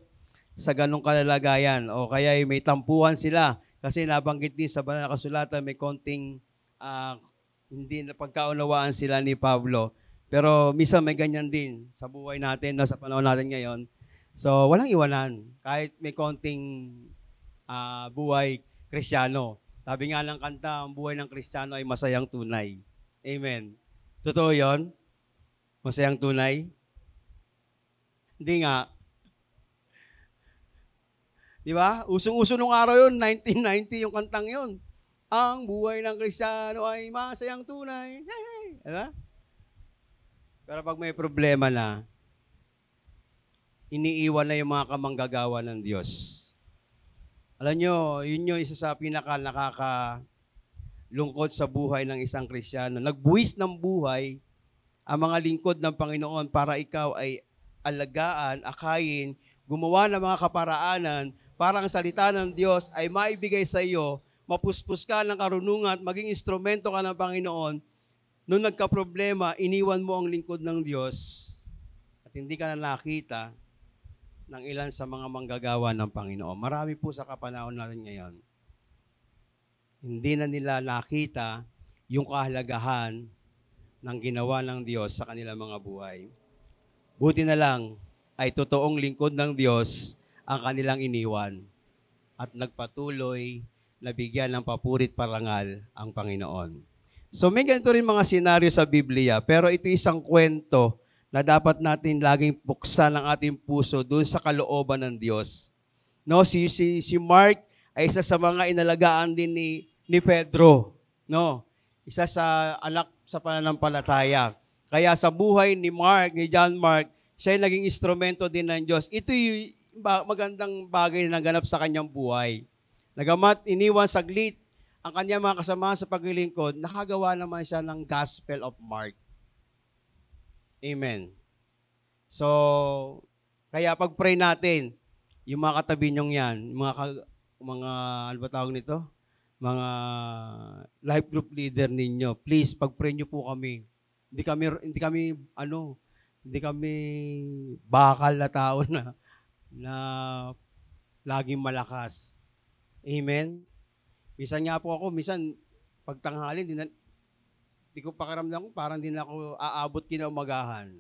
sa ganong kalalagayan o kaya may tampuhan sila kasi nabanggit din sa banal na kasulatan may konting hindi na pagkaunawaan sila ni Pablo. Pero minsan may ganyan din sa buhay natin, no, sa panahon natin ngayon. So, walang iwanan. Kahit may konting buhay Kristiyano. Sabi nga ng kanta, ang buhay ng Kristiyano ay masayang tunay. Amen. Totoo yun? Masayang tunay? Hindi nga. Di ba? Usong-uso nung araw yun, 1990 yung kantang yun. Ang buhay ng Kristiyano ay masayang tunay. Hey! Diba? Pero pag may problema na, iniiwan na yung mga kamanggagawa ng Diyos. Alam nyo, yun yung isa sa nakakalungkot sa buhay ng isang Kristiyano. Nagbuwis ng buhay ang mga lingkod ng Panginoon para ikaw ay alagaan, akayin, gumawa ng mga kaparaanan para ang salita ng Diyos ay maibigay sa iyo, mapuspos ka ng karunungan at maging instrumento ka ng Panginoon. Nung nagka-problema, iniwan mo ang lingkod ng Diyos at hindi ka na nakita ng ilan sa mga manggagawa ng Panginoon. Marami po sa kapanahon natin ngayon. Hindi na nila nakita yung kahalagahan ng ginawa ng Diyos sa kanilang mga buhay. Buti na lang ay totoong lingkod ng Diyos ang kanilang iniwan at nagpatuloy na bigyan ng papurit parangal ang Panginoon. So may ganito rin mga senaryo sa Biblia, pero ito isang kwento na dapat natin laging buksan ang ating puso doon sa kalooban ng Diyos. No, si Mark ay isa sa mga inalagaan din ni Pedro, no? Isa sa anak sa pananampalataya. Kaya sa buhay ni John Mark, siya ay naging instrumento din ng Diyos. Ito yung magandang bagay na naganap sa kanyang buhay. Nagamat iniwan saglit ang kanyang mga kasama sa paglilingkod, nakagawa naman siya ng Gospel of Mark. Amen. So, kaya pag-pray natin, yung mga katabi nyong yan, mga ano ba tawag nito? Mga life group leader ninyo, please, pag-pray nyo po kami. Hindi kami bakal na tao na laging malakas. Amen? Minsan nga po ako, pag tanghali, di ko pakiramdam ko, parang di na ako aabot kinaumagahan.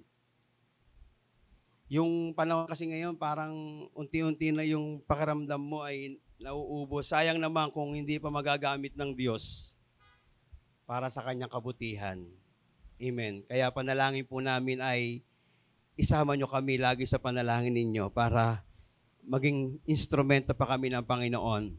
Yung panahon kasi ngayon, parang unti-unti na yung pakiramdam mo ay nauubos. Sayang naman kung hindi pa magagamit ng Diyos para sa kanyang kabutihan. Amen. Kaya panalangin po namin ay isama nyo kami lagi sa panalangin ninyo para maging instrumento pa kami ng Panginoon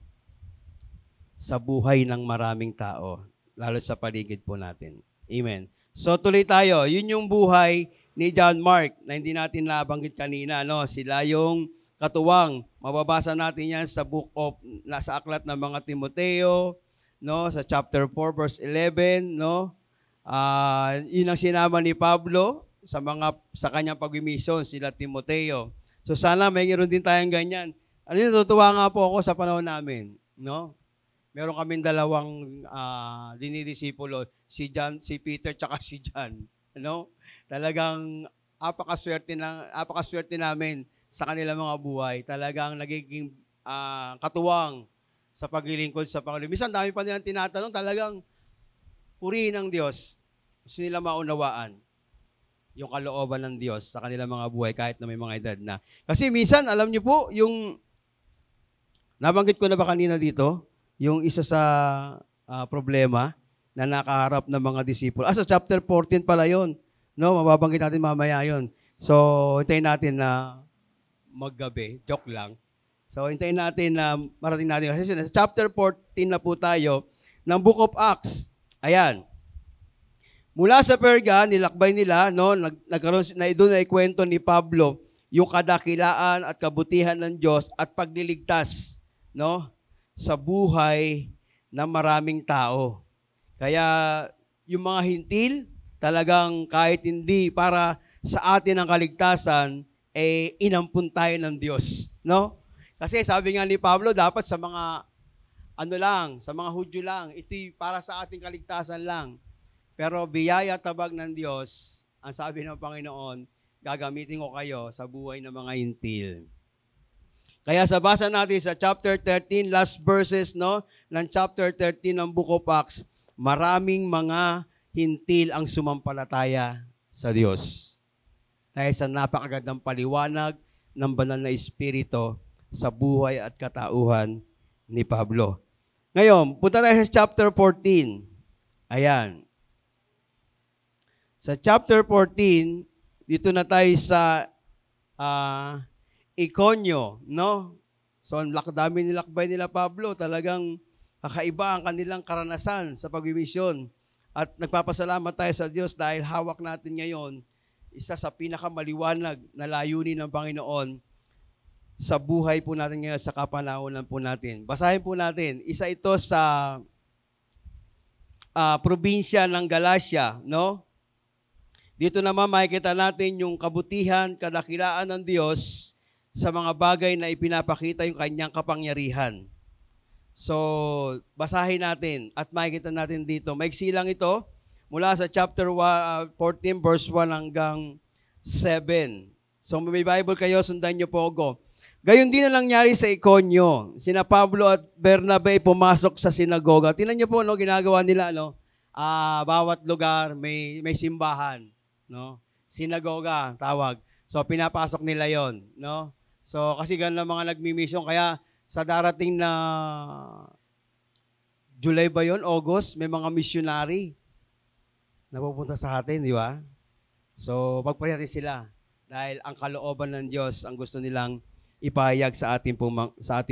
sa buhay ng maraming tao, lalo sa paligid po natin. Amen. So tuloy tayo. Yun yung buhay ni John Mark na hindi natin nabanggit kanina. No? Sila yung katuwang. Mababasa natin yan sa sa aklat ng mga Timoteo, no? Sa chapter 4, verse 11. No? Yun ang sinama ni Pablo sa kanyang pag-mission, sila Timoteo. So sana mayroon din tayong ganyan. Natutuwa nga po ako sa panahon namin. No? Meron kaming dalawang dinidisipulo, si Peter tsaka si John. Ano? Talagang apakaswerte namin sa kanilang mga buhay. Talagang nagiging katuwang sa paglilingkod sa Panginoon. Minsan dami pa nilang tinatanong, talagang purihin ng Diyos. Gusto nila maunawaan yung kalooban ng Diyos sa kanilang mga buhay kahit na may mga edad na. Kasi minsan, alam niyo po, yung nabanggit ko na ba kanina dito, yung isa sa problema na nakaharap ng mga disipulo. Sa chapter 14 pala yun. No, mababanggit natin mamaya yun. So, hintayin natin na maggabi. Joke lang. So, hintayin natin na marating natin. Kasi sa chapter 14 na po tayo ng Book of Acts. Ayan. Mula sa Perga, nilakbay nila, no, doon na ikwento ni Pablo yung kadakilaan at kabutihan ng Diyos at pagliligtas, no, sa buhay ng maraming tao. Kaya yung mga hintil, talagang kahit hindi para sa atin ang kaligtasan, inampun tayo ng Diyos. No? Kasi sabi nga ni Pablo, dapat sa mga sa mga Hudyo lang, ito'y para sa ating kaligtasan lang. Pero biyaya tabag ng Diyos, ang sabi ng Panginoon, gagamitin ko kayo sa buhay ng mga hintil. Kaya sa basa natin sa chapter 13, last verses ng chapter 13 ng Book of Acts, maraming mga hintil ang sumampalataya sa Diyos. Dahil sa napakagandang paliwanag ng banal na Espiritu sa buhay at katauhan ni Pablo. Ngayon, punta tayo sa chapter 14. Ayan. Sa chapter 14, dito na tayo sa Iconio, no? So, dami nilakbay nila Pablo. Talagang kakaiba ang kanilang karanasan sa pagbimisyon. At nagpapasalamat tayo sa Diyos dahil hawak natin ngayon isa sa pinakamaliwanag na layunin ng Panginoon sa buhay po natin ngayon, sa kapanahonan po natin. Basahin po natin. Isa ito sa probinsya ng Galacia, no? Dito naman makikita natin yung kabutihan, kadakilaan ng Diyos sa mga bagay na ipinapakita yung kanyang kapangyarihan. So, basahin natin at makikita natin dito. Maiksi lang ito mula sa chapter 14, verse 1 hanggang 7. So, may Bible kayo, sundan nyo po ako. Gayon din na nangyari sa Iconio. Sina Pablo at Bernabe pumasok sa sinagoga. Tingnan nyo po, ginagawa nila, bawat lugar may simbahan. No? Sinagoga, tawag. So, pinapasok nila yon, no? So, kasi ganun lang mga nagmi-mission. Kaya, sa darating na July ba yun? August, may mga missionary na pupunta sa atin, di ba? So, pagpray natin sila. Dahil ang kalooban ng Diyos, ang gusto nilang ipahayag sa ating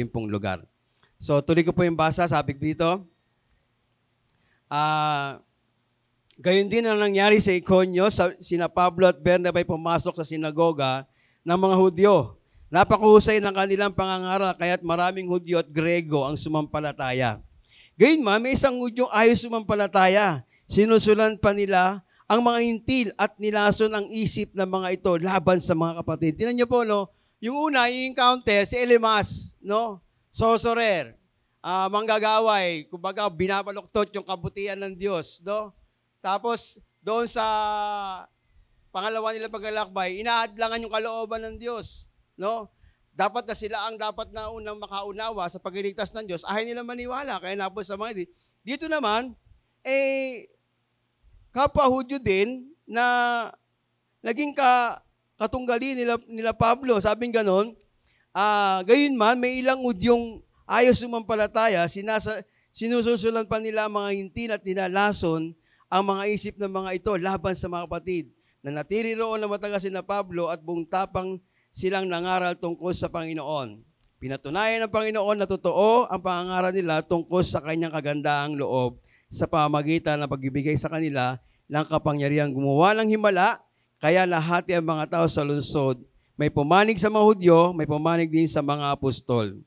pong lugar. So, tuloy ko po yung basa. Sabi ko dito, gayon din ang nangyari sa Iconio, sina Pablo at Bernabe pumasok sa sinagoga ng mga Hudyo. Napakahusay ng kanilang pangangaral, kaya't maraming Hudyo at Grego ang sumampalataya. Gayunman, may isang Hudyong ayaw sumampalataya. Sinusulan pa nila ang mga hintil at nilason ang isip ng mga ito laban sa mga kapatid. Tingnan niyo po, yung una, yung encounter, si Elimas, sorcerer, manggagaway, kumbaga binabaluktot yung kabutihan ng Diyos, Tapos, doon sa pangalawa nila paglalakbay, inaadlangan yung kalooban ng Diyos, dapat na sila ang dapat na unang makaunawa sa pagliligtas ng Diyos, ayaw nila maniwala, kaya napos sa mga dito naman, kapwa Hudyo din na naging katunggali nila Pablo, sabing ganon, gayon man, may ilang Hudyong ayaw sumampalataya, sinususulan pa nila ang mga hintil at nilalason ang mga isip ng mga ito laban sa mga kapatid. Na natiri roon na matagal sina Pablo at buong tapang silang nangaral tungkol sa Panginoon. Pinatunayan ng Panginoon na totoo ang pangangaral nila tungkol sa kanyang kagandaang loob sa pamamagitan ng pagbibigay sa kanila ng kapangyarihang gumawa ng himala, kaya lahati ang mga tao sa lungsod. May pumanig sa mga Hudyo, may pumanig din sa mga apostol.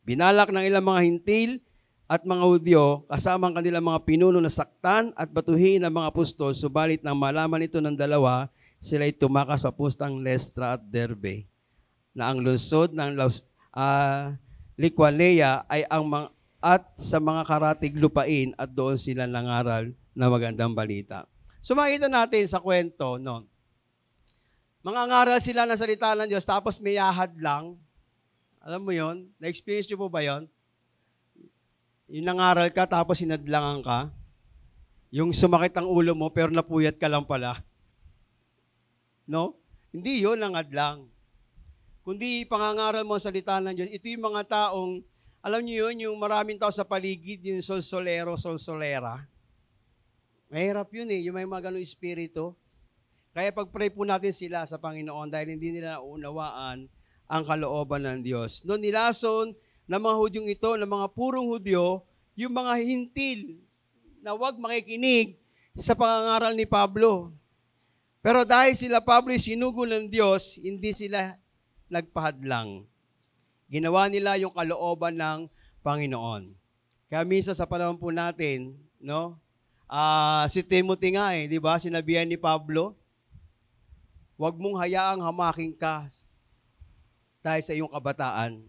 Binalak ng ilang mga hintil at mga Hudyo, kasama ang kanilang mga pinuno na saktan at batuhin ng mga apostol, subalit nang malaman ito ng dalawa, sila'y tumakas papustang Lystra at Derbe, na ang lungsod ng Licuanea ay at sa mga karatig lupain at doon sila nangaral na magandang balita. So makita natin sa kwento, no? Mangangaral sila ng salita ng Diyos tapos may ahad lang. Alam mo yon? Na-experience nyo po ba yon? Yung nangaral ka tapos sinadlangan ka. Yung sumakit ang ulo mo pero napuyat ka lang pala. No? Hindi yun ang adlang. Kundi pangangaral mo ang salita ng Diyos. Ito yung mga taong, alam niyo yun, yung maraming tao sa paligid, yung solsolero, solsolera. Mahirap yun yung may mga ganong espiritu. Kaya pag-pray po natin sila sa Panginoon dahil hindi nila naunawaan ang kalooban ng Diyos. Noon nilason ng mga Hudyong ito, ng mga purong Hudyo, yung mga hintil na wag makikinig sa pangangaral ni Pablo. Pero dahil sila Pablo sinugo ng Diyos, hindi sila nagpahadlang. Ginawa nila yung kalooban ng Panginoon. Kaya minsan sa panahon po natin, no? Si Timothy nga di ba? Sinabihan ni Pablo, huwag mong hayaang hamaking ka dahil sa iyong kabataan.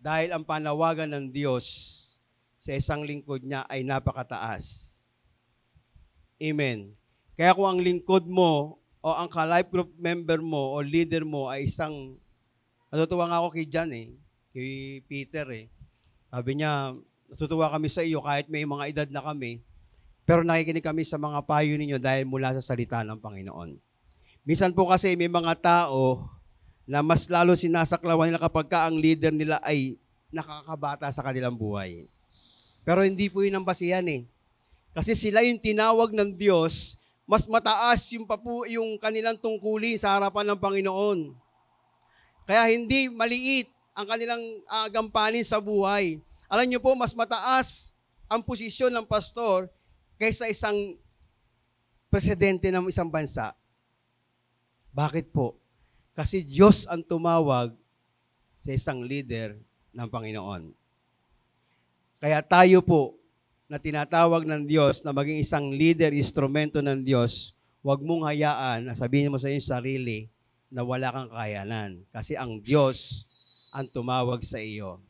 Dahil ang panawagan ng Diyos sa isang lingkod niya ay napakataas. Amen. Kaya kung ang lingkod mo o ang ka-life group member mo o leader mo ay isang, natutuwa nga ako kay John kay Peter Sabi niya, natutuwa kami sa iyo kahit may mga edad na kami, pero nakikinig kami sa mga payo ninyo dahil mula sa salita ng Panginoon. Minsan po kasi may mga tao na mas lalo sinasaklawan nila kapag ang leader nila ay nakakabata sa kanilang buhay. Pero hindi po yun ang basihan Kasi sila yung tinawag ng Diyos, mas mataas yung kanilang tungkulin sa harapan ng Panginoon. Kaya hindi maliit ang kanilang gampanin sa buhay. Alam niyo po, mas mataas ang posisyon ng pastor kaysa isang presidente ng isang bansa. Bakit po? Kasi Diyos ang tumawag sa isang leader ng Panginoon. Kaya tayo po, na tinatawag ng Diyos na maging isang leader, instrumento ng Diyos, huwag mong hayaan na sabihin mo sa iyong sarili na wala kang kakayanan. Kasi ang Diyos ang tumawag sa iyo.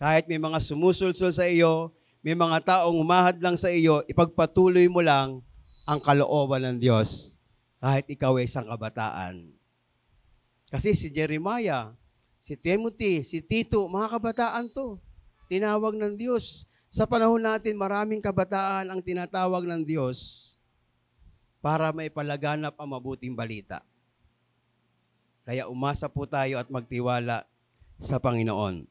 Kahit may mga sumusulsul sa iyo, may mga taong umahad lang sa iyo, ipagpatuloy mo lang ang kalooban ng Diyos kahit ikaw ay isang kabataan. Kasi si Jeremiah, si Timothy, si Tito, mga kabataan to. Tinawag ng Diyos. Sa panahon natin, maraming kabataan ang tinatawag ng Diyos para maipalaganap ang mabuting balita. Kaya umasa po tayo at magtiwala sa Panginoon.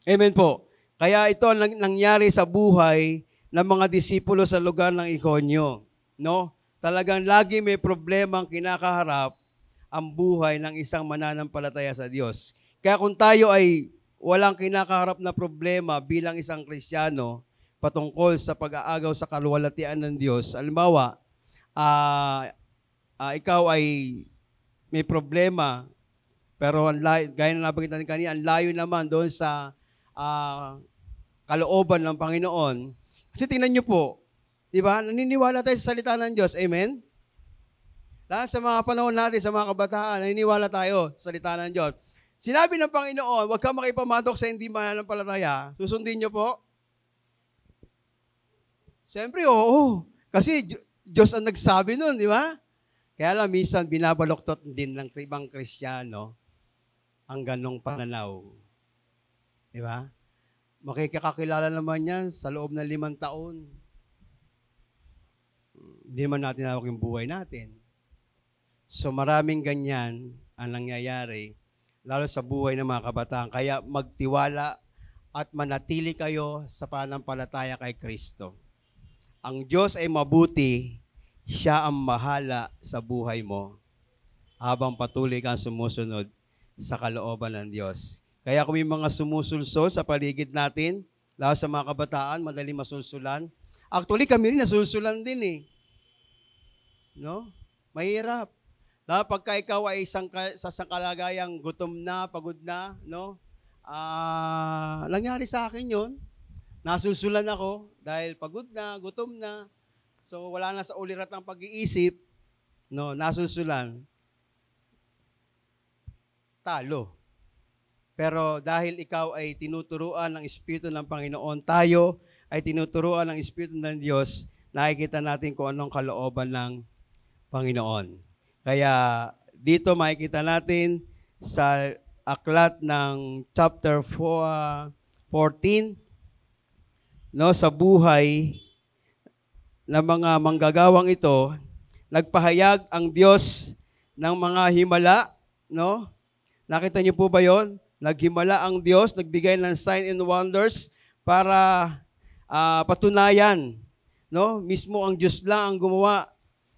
Amen po. Kaya ito ang nangyari sa buhay ng mga disipulo sa lugar ng Iconio. No? Talagang lagi may problema ang kinakaharap ang buhay ng isang mananampalataya sa Diyos. Kaya kung tayo ay walang kinakaharap na problema bilang isang Kristiyano patungkol sa pag-aagaw sa kaluwalhatian ng Diyos, halimbawa, ikaw ay may problema, pero gaya na nabanggit natin kanina, ang layo naman doon sa kalooban ng Panginoon. Kasi tingnan nyo po, di ba? Naniniwala tayo sa salita ng Diyos. Amen? Lahat sa mga panahon natin, sa mga kabataan, naniniwala tayo sa salita ng Diyos. Sinabi ng Panginoon, huwag kang makipamatok sa hindi mananampalataya. Susundin niyo po? Siyempre, oo. Kasi Diyos ang nagsabi nun, di ba? Kaya lang, minsan binabaloktot din ng ibang Kristiyano ang ganong pananaw. Di ba? Makikakilala naman yan sa loob ng 5 taon. Hindi naman natin hawak yung buhay natin. So maraming ganyan ang nangyayari, lalo sa buhay ng mga kabataan. Kaya magtiwala at manatili kayo sa pananampalataya kay Kristo. Ang Diyos ay mabuti, siya ang mahala sa buhay mo habang patuloy kang sumusunod sa kalooban ng Diyos. Kaya kung may mga sumusulsol sa paligid natin, lalo sa mga kabataan, madali masulsulan. Actually, kami rin nasulsulan din eh. No? Mahirap. Lalo pagka ikaw ay sa kalagayang gutom na, pagod na, no? Nangyari sa akin yun. Nasulsulan ako dahil pagod na, gutom na. So wala na sa ulirat ng pag-iisip, no, nasulsulan. Talo. Pero dahil ikaw ay tinuturuan ng Espiritu ng Panginoon, tayo ay tinuturuan ng Espiritu ng Diyos, nakikita natin kung anong kalooban ng Panginoon. Kaya dito makikita natin sa aklat ng chapter 14, no, sa buhay ng mga manggagawang ito, nagpahayag ang Diyos ng mga himala, no? Nakita niyo po ba 'yon? Naghimala ang Diyos, nagbigay ng sign and wonders para patunayan, no? Mismo ang Diyos lang ang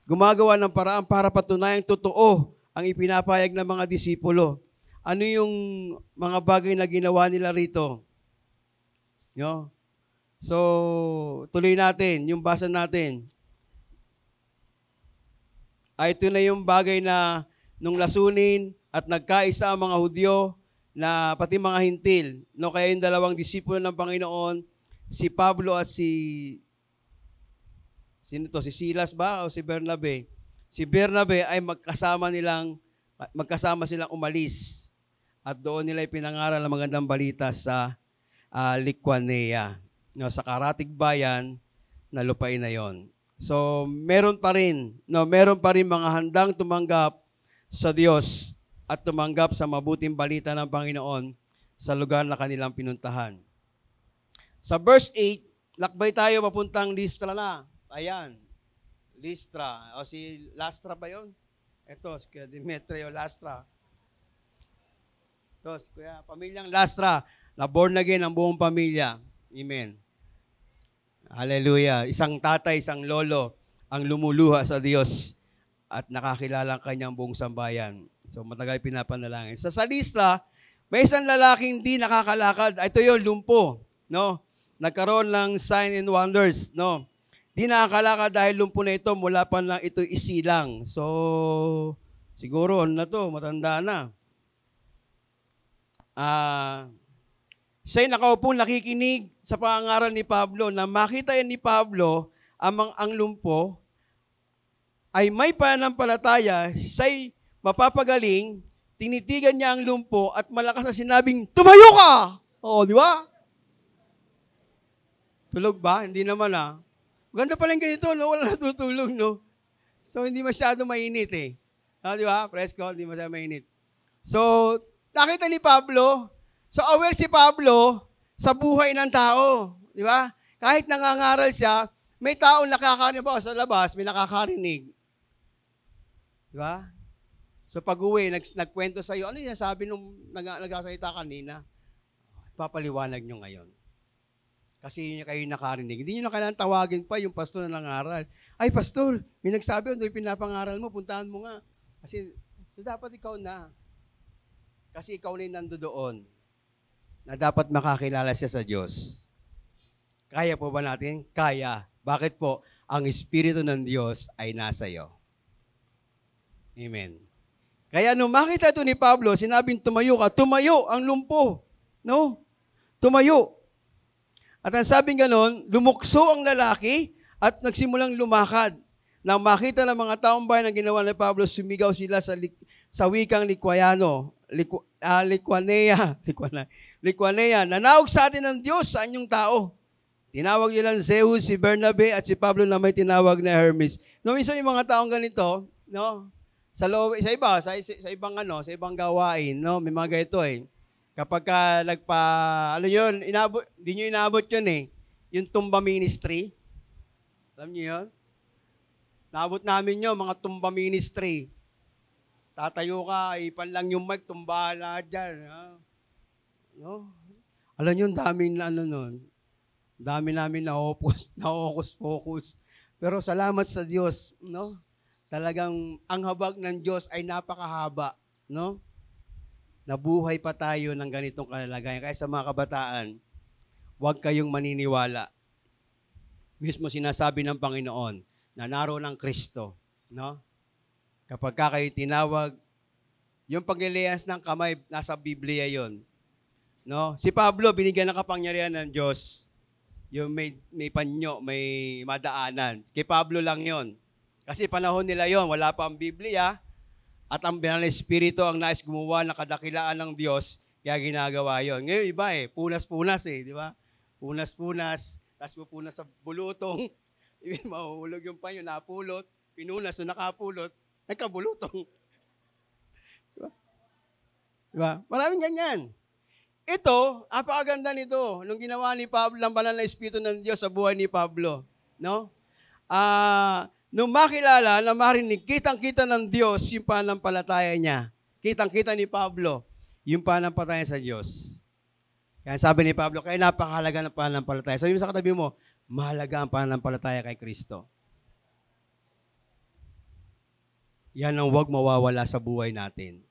gumagawa ng paraan para patunayang totoo ang ipinapahayag ng mga disipulo. Ano yung mga bagay na ginawa nila rito? No? So, tuloy natin, yung basa natin. Ito na yung bagay na nung lasunin at nagkaisa ang mga Hudyo na pati mga hintil. No? Kaya yung 2 disipulo ng Panginoon, si Pablo at si Silas ba o si Bernabe? Si Bernabe ay magkasama silang umalis. At doon nila ipinangaral ang magandang balita sa Lycaonia. No, sa karatig bayan na lupain na yon. So, meron pa rin mga handang tumanggap sa Diyos at tumanggap sa mabuting balita ng Panginoon sa lugar na kanilang pinuntahan. Sa verse 8, lakbay tayo papuntang Listra na. Ayan, Listra. O si Lastra ba yun? Ito, si Demetrio Lastra. Ito, kuya, pamilyang Lastra. Na born again ang buong pamilya. Amen. Hallelujah. Isang tatay, isang lolo ang lumuluha sa Diyos at nakakilala ang kanyang buong sambayan. So matagal pinapanalangin. Sa Listra, may isang lalaking hindi nakakalakad. Ito yun, lumpo. No? Nagkaroon ng sign and wonders. No? Di nakakalakad dahil lumpo na ito, mula pa lang ito isilang. So, siguro, matanda na. Siya'y nakaupo nakikinig sa pangangaral ni Pablo na makita yan ni Pablo ang lumpo ay may pananampalataya, siya'y mapapagaling, tinitigan niya ang lumpo at malakas na sinabing, tumayo ka! Oo, di ba? Tulog ba? Hindi naman Maganda pala yung ganito, no? Wala natutulog, no? So, hindi masyado mainit eh. Di ba? Presko, hindi masyado mainit. So, nakita ni Pablo, so aware si Pablo sa buhay ng tao. Di ba? Kahit nangangaral siya, may taong nakakarinig ba sa labas, may nakakarinig. Di ba? So pag-uwi, nagkwento sa iyo, ano yung sabi nung nagsasalita kanina? Papaliwanag nyo ngayon. Kasi yun kayo nakarinig. Hindi nyo na kailangan tawagin pa yung pastor na nangaral. Ay, pastor, may nagsabi, ano yung pinapangaral mo, puntahan mo nga. Kasi so dapat ikaw na. Kasi ikaw na yung nandoon na dapat makakilala siya sa Diyos. Kaya po ba natin? Kaya. Bakit po? Ang Espiritu ng Diyos ay nasa iyo. Amen. Kaya nung makita ito ni Pablo, sinabing tumayo ka, tumayo ang lumpo. No? Tumayo. At ang sabing ganon, lumukso ang lalaki at nagsimulang lumakad. Nang makita ng mga taong bayan ang ginawa ni Pablo, sumigaw sila sa wikang Lycaonia. Nanawag sa atin ng Diyos sa anyong tao. Tinawag nilang Zeus, si Bernabe at si Pablo na may tinawag na Hermes. No, minsan yung mga taong ganito, no? sa iba, sa ibang sa ibang gawain, no? May mga ganito eh. Kapag ka ano yun, hindi nyo inabot yun eh. Yung tumba ministry. Alam nyo yun? Naabot namin yun, mga tumba ministry. Tatayo ka, ipan lang yung mic, tumbahan na dyan. No? Alam nyo, daming nun. Dami namin na-focus. Pero salamat sa Diyos, no? Talagang ang habag ng Diyos ay napakahaba, no? Nabuhay pa tayo ng ganitong kalalagayan. Kaya sa mga kabataan, huwag kayong maniniwala. Mismo sinasabi ng Panginoon na naroon ang Kristo, no? Kapag kayo tinawag, yung paglilias ng kamay, nasa Biblia yon, no? Si Pablo, binigyan ng kapangyarihan ng Diyos. Yung may panyo, may madaanan. Kay Pablo lang yon. Kasi panahon nila yon, wala pa ang Biblia, at ang Banal na Espiritu ang nais gumawa ng kadakilaan ng Diyos, kaya ginagawa yon. Ngayon iba punas-punas di ba? Punas-punas, tapos pupunas sa bulutong, mahuhulog yung panyo, napulot, pinunas, so nakapulot, nagkabulutong. Diba? Maraming ganyan. Ito, apakaganda nito, nung ginawa ni Pablo, ang Banal na Espiritu ng Diyos sa buhay ni Pablo. No? Nung makilala na marinig, kitang-kita ng Diyos yung pananampalataya niya. Kitang-kita ni Pablo yung pananampalataya sa Diyos. Kaya sabi ni Pablo, kaya napakahalaga ng pananampalataya. Sabi mo sa katabi mo, mahalaga ang pananampalataya kay Kristo. Yan ang huwag mawawala sa buhay natin.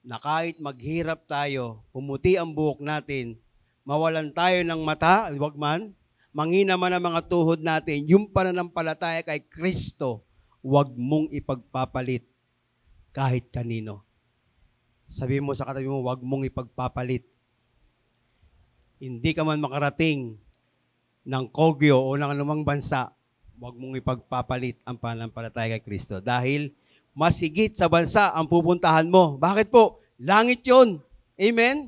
Na kahit maghirap tayo, pumuti ang buhok natin, mawalan tayo ng mata, huwag man, manghina man ang mga tuhod natin, yung pananampalataya kay Kristo, huwag mong ipagpapalit kahit kanino. Sabi mo sa katabi mo, huwag mong ipagpapalit. Hindi ka man makarating ng Kogyo o ng anumang bansa, huwag mong ipagpapalit ang pananampalataya kay Kristo. Dahil mas higit sa bansa ang pupuntahan mo. Bakit po? Langit yon. Amen?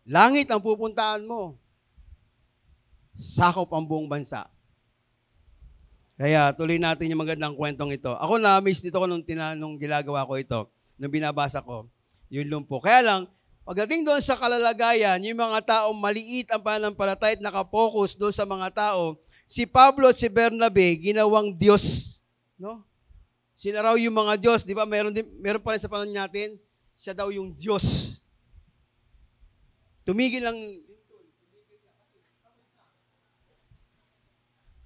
Langit ang pupuntahan mo. Sakop ang buong bansa. Kaya tuloy natin yung magandang kwentong ito. Ako na-amaze dito ko nung ginagawa ko ito, nung binabasa ko, yung lumpo. Kaya lang, pagdating doon sa kalalagayan, yung mga taong maliit ang pananampalataya at nakapokus doon sa mga tao, si Pablo at si Bernabe, ginawang Diyos. No? Sila raw yung mga Diyos. Di ba? Meron pa rin sa panahon natin, siya daw yung Diyos. Tumigil lang.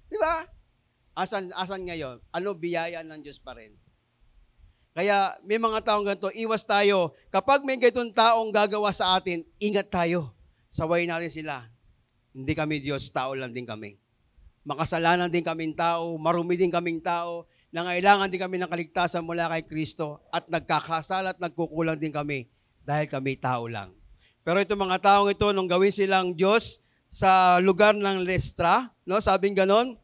Di ba? Asan ngayon? Ano biyaya ng Diyos pa rin? Kaya may mga taong ganito, iwas tayo. Kapag may ganitong taong gagawa sa atin, ingat tayo. Sawayin natin sila. Hindi kami Diyos, tao lang din kami. Makasalanan din kaming tao, marumi din kaming tao, nangailangan din kami ng kaligtasan mula kay Kristo, at nagkakasala at nagkukulang din kami dahil kami tao lang. Pero itong mga taong ito, nung gawin silang Diyos sa lugar ng Listra, no, sabing ganon,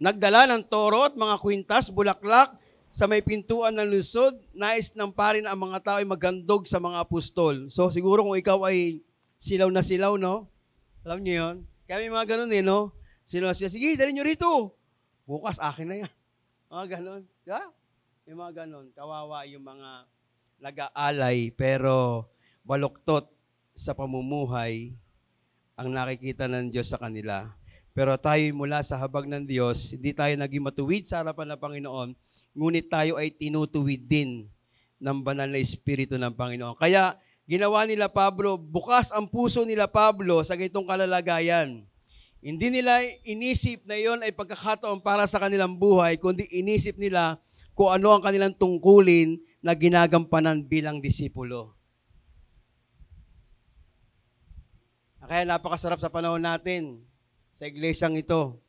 nagdala ng toro at mga kwintas, bulaklak, sa may pintuan ng lungsod, nais ng parin ang mga tao ay magandog sa mga apostol. So siguro kung ikaw ay silaw na silaw, no? Alam niyo yun? Kaya may mga ganon no? Silaw na silaw, sige, dali nyo rito. Bukas, akin na yan. Mga ganon. Diba? May mga ganon. Kawawa yung mga nag-aalay, pero baluktot sa pamumuhay ang nakikita ng Diyos sa kanila. Pero tayo mula sa habag ng Diyos, hindi tayo naging matuwid sa harapan ng Panginoon, ngunit tayo ay tinutuwid din ng banal na Espiritu ng Panginoon. Kaya ginawa nila Pablo, bukas ang puso nila Pablo sa ganitong kalalagayan. Hindi nila inisip na yon ay pagkakataon para sa kanilang buhay, kundi inisip nila kung ano ang kanilang tungkulin na ginagampanan bilang disipulo. Kaya napakasarap sa panahon natin, sa iglesyang ito,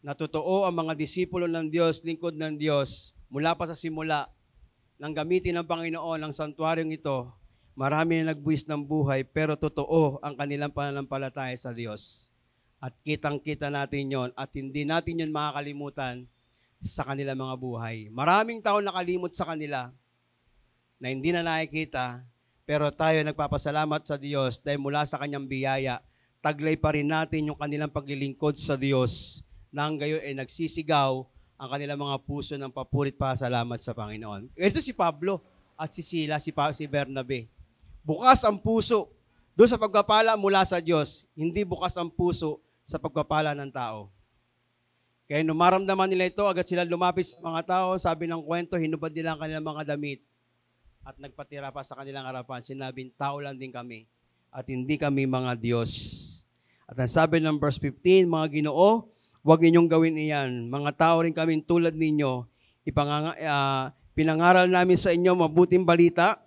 na totoo ang mga disipulo ng Diyos, lingkod ng Diyos, mula pa sa simula, nang gamitin ng Panginoon ang santuaryong ito, marami na nagbuwis ng buhay, pero totoo ang kanilang pananampalataya sa Diyos. At kitang-kita natin yon at hindi natin yon makakalimutan sa kanilang mga buhay. Maraming tao nakalimot sa kanila na hindi na nakikita, pero tayo nagpapasalamat sa Diyos dahil mula sa Kanyang biyaya, taglay pa rin natin yung kanilang paglilingkod sa Diyos nang gayon ay nagsisigaw ang kanilang mga puso ng papurit pa salamat sa Panginoon. Ito si Pablo at si Sila, si Bernabe. Bukas ang puso doon sa pagpapala mula sa Diyos, hindi bukas ang puso sa pagpapala ng tao. Kaya nung maramdaman nila ito, agad sila lumapit sa mga tao, sabi ng kwento, hinubad nila ang kanilang mga damit at nagpatira pa sa kanilang harapan. Sinabing, tao lang din kami at hindi kami mga Diyos. At ang sabi ng verse 15, mga Ginoo, huwag ninyong gawin iyan. Mga tao rin kami tulad ninyo. Pinangaral namin sa inyo mabuting balita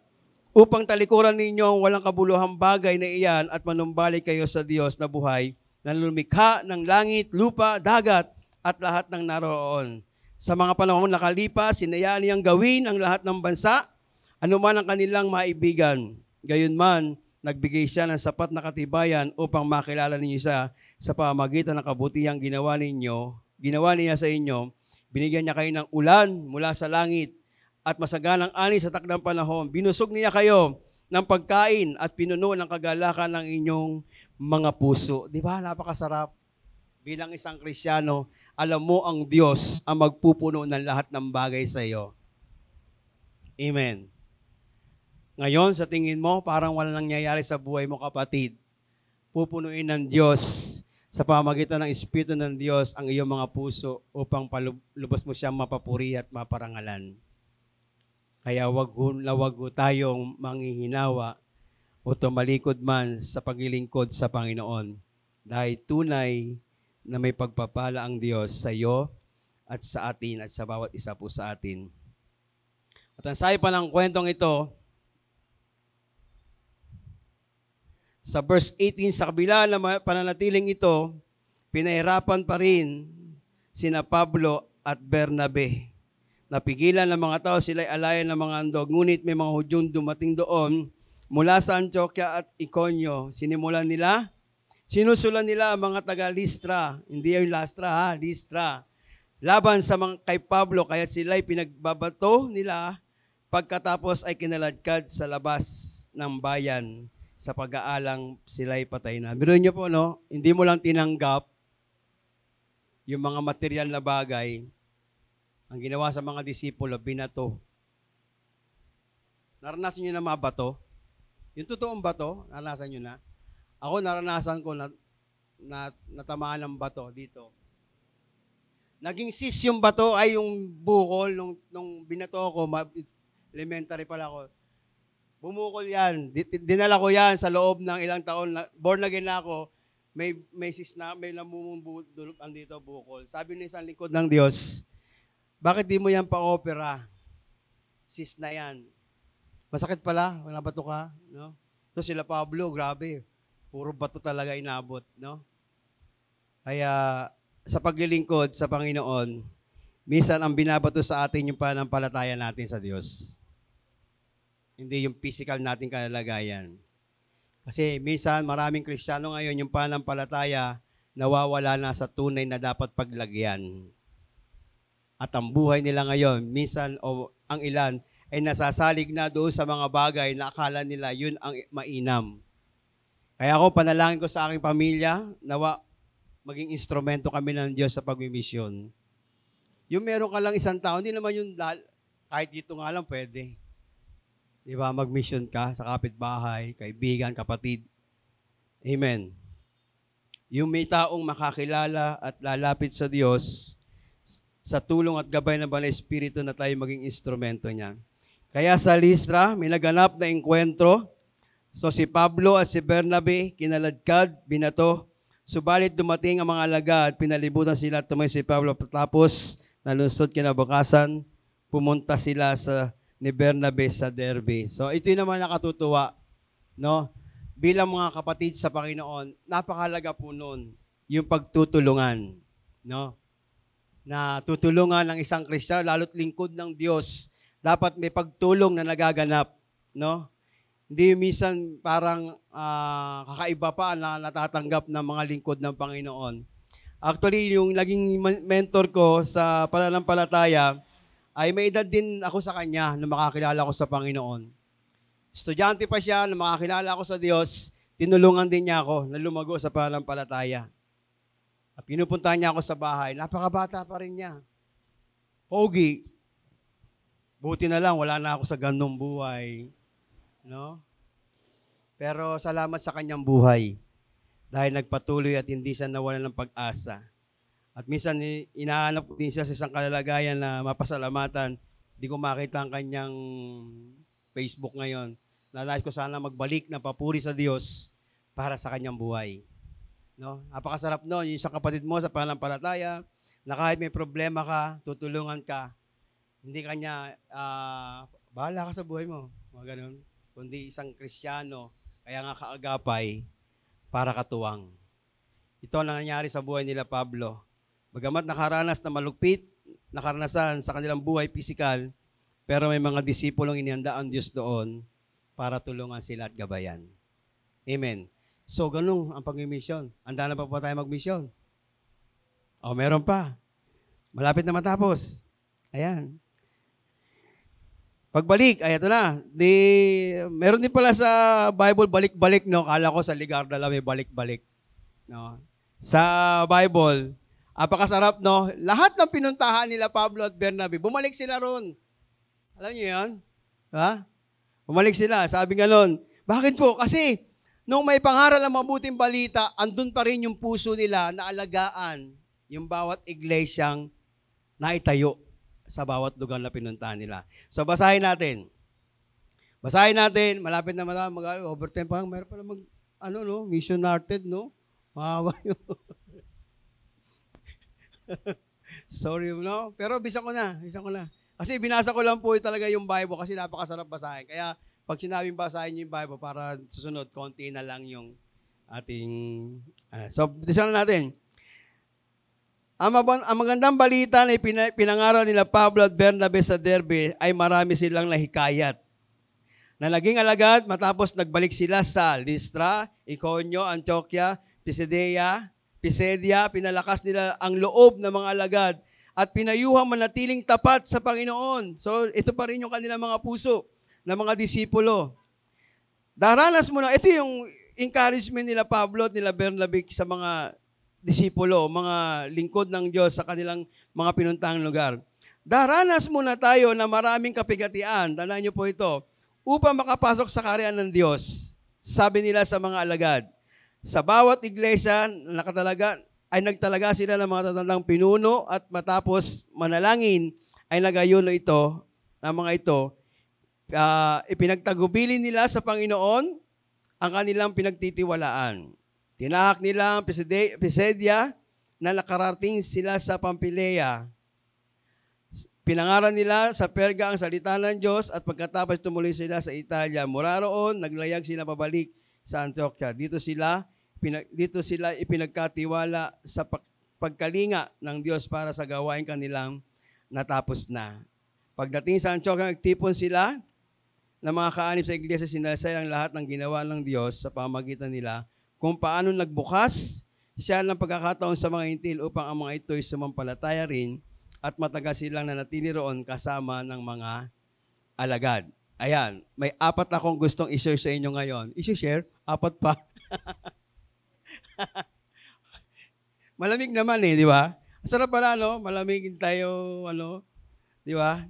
upang talikuran ninyo ang walang kabuluhang bagay na iyan at manumbalik kayo sa Diyos na buhay na lumikha ng langit, lupa, dagat at lahat ng naroon. Sa mga panahon nakalipas, sinayaan niyang gawin ang lahat ng bansa, anuman ang kanilang maibigan. Gayunman, nagbigay siya ng sapat na katibayan upang makilala ninyo siya sa pamamagitan ng kabutihang ginawa niya sa inyo. Binigyan niya kayo ng ulan mula sa langit at masaganang ani sa takdang panahon. Binusog niya kayo ng pagkain at pinuno ng kagalakan ng inyong mga puso. Di ba? Napakasarap. Bilang isang Kristiyano, alam mo ang Diyos ang magpupuno ng lahat ng bagay sa iyo. Amen. Ngayon, sa tingin mo, parang wala nangyayari sa buhay mo, kapatid. Pupunuin ng Diyos sa pamamagitan ng Espiritu ng Diyos ang iyong mga puso upang lubos mo siyang mapapuri at maparangalan. Kaya wag tayong manghihinawa o tumalikod man sa paglilingkod sa Panginoon. Dahil tunay na may pagpapala ang Diyos sa iyo at sa atin at sa bawat isa po sa atin. At ang sabi pa ng kwentong ito, sa verse 18, sa kabila na pananatiling ito, pinahirapan pa rin sina Pablo at Bernabe. Napigilan ng mga tao, sila'y alayan ng mga handog. Ngunit may mga Hudyong dumating doon mula sa Antioquia at Iconio. Sinusulan nila ang mga taga-Listra, hindi yung Lastra, Listra, laban sa mga kay Pablo, kaya sila'y pinagbabato nila, pagkatapos ay kinaladkad sa labas ng bayan. Sa pag-aalang sila'y patay na. Biruin niyo po, no? Hindi mo lang tinanggap yung mga material na bagay. Ang ginawa sa mga disipulo, binato. Naranasan niyo na mabato? Yung totoong bato, naranasan niyo na? Ako, naranasan ko na natamaan ng bato dito. Naging sis yung bato ay yung bukol nung binato ko, elementary pala ako. Bumukol yan. Dinala ko yan sa loob ng ilang taon. Born again na ako. May sis na, may namumulok andito bukol. Sabi ng isang lingkod ng Diyos, bakit di mo yan pa-opera? Sis na yan. Masakit pala, nabato ka. No? Ito sila Pablo, grabe. Puro bato talaga inabot. No? Kaya sa paglilingkod sa Panginoon, minsan ang binabato sa atin yung pananampalataya natin sa Diyos. Hindi yung physical nating kalagayan. Kasi minsan maraming Kristiyano ngayon yung pananampalataya nawawala na sa tunay na dapat paglagyan. At ang buhay nila ngayon, minsan o ang ilan ay nasasalig na doon sa mga bagay na akala nila yun ang mainam. Kaya ako panalangin ko sa aking pamilya, nawa maging instrumento kami ng Diyos sa pagmimisyon. Yung meron ka lang isang tao, hindi naman yung kahit dito nga lang pwede. Di ba? Mag-mission ka sa kapitbahay, kaibigan, kapatid. Amen. Yung may taong makakilala at lalapit sa Diyos sa tulong at gabay ng Banal na Espiritu na tayo maging instrumento niya. Kaya sa Listra, may naganap na engkwentro. So si Pablo at si Bernabe, kinaladkad, binato. Subalit dumating ang mga alagad, pinalibutan sila at tumayo si Pablo. Tapos, nalusot kinabukasan, pumunta sila ni Bernabe sa Derbe. So ito yung naman nakatutuwa, no? Bilang mga kapatid sa Panginoon, napakahalaga po nun yung pagtutulungan, no? Na tutulungan ng isang Kristiyano, lalo't lingkod ng Diyos, dapat may pagtulong na nagaganap, no? Hindi minsan parang kakaiba pa na natatanggap ng mga lingkod ng Panginoon. Actually, yung naging mentor ko sa pananampalataya, ay may edad din ako sa kanya na makakilala ko sa Panginoon. Estudyante pa siya, na makakilala ko sa Diyos, tinulungan din niya ako na lumago sa pananampalataya. At pinupuntahan niya ako sa bahay, napakabata pa rin niya. Pogi, buti na lang, wala na ako sa ganong buhay. No? Pero salamat sa kanyang buhay dahil nagpatuloy at hindi siya nawalan ng pag-asa. At minsan, inahanap ko din siya sa isang kalalagayan na mapasalamatan. Hindi ko makita ang kanyang Facebook ngayon. Nais ko sana magbalik na papuri sa Diyos para sa kanyang buhay. No? Napakasarap noon, yung isang kapatid mo sa pananampalataya, na kahit may problema ka, tutulungan ka. Hindi kanya, bahala ka sa buhay mo. Mga ganun. Kundi isang Kristiyano, kaya nga kaagapay para katuwang. Ito ang nangyari sa buhay nila Pablo. Bagamat nakaranas na malupit, nakaranasan sa kanilang buhay pisikal, pero may mga disipulong inihanda ang Diyos doon para tulungan sila at gabayan. Amen. So, ganun ang pag-mission. Handa na pa po tayo mag-mission? O, meron pa. Malapit na matapos. Ayan. Pagbalik, ay ito na. Meron din pala sa Bible balik-balik, no? Kala ko sa Ligarda lang may balik-balik. No? Sa Bible, apakasarap, no? Lahat ng pinuntahan nila Pablo at Bernabe, bumalik sila ron. Alam niyo yan? Ha? Bumalik sila. Sabi nga nun, bakit po? Kasi, nung may pangaral ang mabuting balita, andun pa rin yung puso nila na alagaan yung bawat iglesyang naitayo sa bawat lugar na pinuntahan nila. So, basahin natin. Basahin natin. Malapit na overtime pa. Mayroon pa lang mission started, no? Mahawa yun. Sorry, no? Pero bisa ko na. Kasi binasa ko lang po talaga yung Bible kasi napakasarap basahin. Kaya, pag sinabing basahin niyo yung Bible para susunod, konti na lang yung ating... So, bisa na natin. Ang magandang balita na pinangaral nila Pablo at Bernabe sa Derbe ay marami silang nahikayat. Na naging alagad matapos nagbalik sila sa Lystra, Iconio, Antioquia, Pisidia, pinalakas nila ang loob ng mga alagad at pinayuhang manatiling tapat sa Panginoon. So ito pa rin yung kanilang mga puso ng mga disipulo. Daranas mo na, ito yung encouragement nila Pablo at nila Bernabe sa mga disipulo, mga lingkod ng Diyos sa kanilang mga pinuntahang lugar. Daranas muna tayo na maraming kapigatian, tandaan niyo po ito, upang makapasok sa kaharian ng Diyos, sabi nila sa mga alagad. Sa bawat iglesia na ay nagtalaga sila ng mga tatandang pinuno at matapos manalangin ay nagayuno ito, ng mga ito, ipinagtagubilin nila sa Panginoon ang kanilang pinagtitiwalaan. Tinahak nila ang Pisidia na nakarating sila sa Pampilea. Pinangaral nila sa Perga ang salita ng Diyos at pagkatapos tumuloy sila sa Italia. Mula roon, naglayag sila pabalik sa Antioquia. Dito sila ipinagkatiwala sa pagkalinga ng Diyos para sa gawain kanilang natapos na. Pagdating sa Antioquia, nagtipon sila ng mga kaanib sa iglesia, sinasay ang lahat ng ginawa ng Diyos sa pamamagitan nila kung paano nagbukas siya ng pagkakataon sa mga hintil upang ang mga ito'y sumampalataya rin at matagal silang nanatili roon kasama ng mga alagad. Ayan, may 4 akong gustong i-share sa inyo ngayon. I-share? 4 pa. Malamig naman di ba? Sarap pala, no? Malamigin tayo, di ba?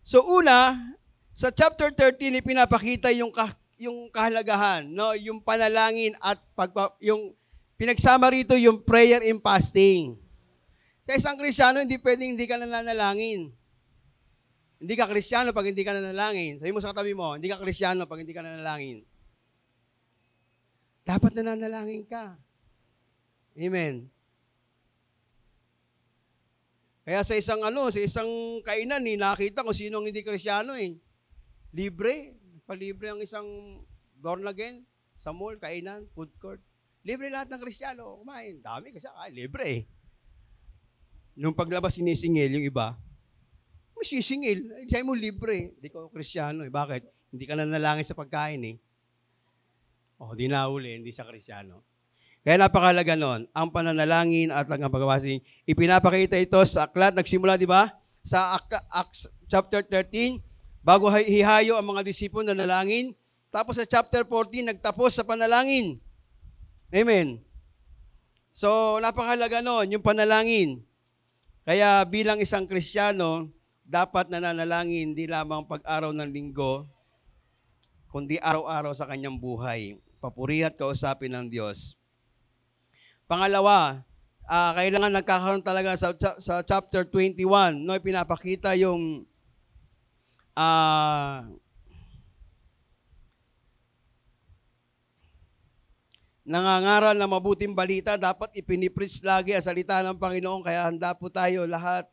So una, sa chapter 13, ipinapakita yung kahalagahan, no, yung panalangin at yung pinagsama rito yung prayer and fasting. Sa isang Kristiyano, hindi pwedeng hindi ka nananalangin. Hindi ka Kristiyano pag hindi ka nanalangin. Sabi mo sa katabi mo, hindi ka Kristiyano pag hindi ka nanalangin. Dapat nananalangin ka. Amen. Kaya sa isang kainan, nakita ko sino ang hindi Kristiyano Libre. Palibre ang isang born again sa mall, kainan, food court. Libre lahat ng Kristiyano. Kumain. Dami kasi libre Nung paglabas sinisingil yung iba, masisingil. Diyan mo libre. Hindi ko Kristiyano Bakit? Hindi ka nanalangin sa pagkain di nahuli, hindi sa Kristiyano. Kaya napakalaga nun, ang pananalangin at ang pagbabasing, ipinapakita ito sa aklat, nagsimula, di ba? Sa Acts chapter 13, bago hihayo ang mga disipulo na nalangin. Tapos sa chapter 14, nagtapos sa panalangin. Amen. So, napakahalaga nun, yung panalangin. Kaya bilang isang Kristiyano, dapat nananalangin hindi lamang pag-araw ng linggo, kundi araw-araw sa kanyang buhay. Papuri at kausapin ng Diyos. Pangalawa, kailangan nagkakaroon talaga sa chapter 21, no, pinapakita yung nangangaral na mabuting balita, dapat ipinipreach lagi ang salita ng Panginoon. Kaya handa po tayo lahat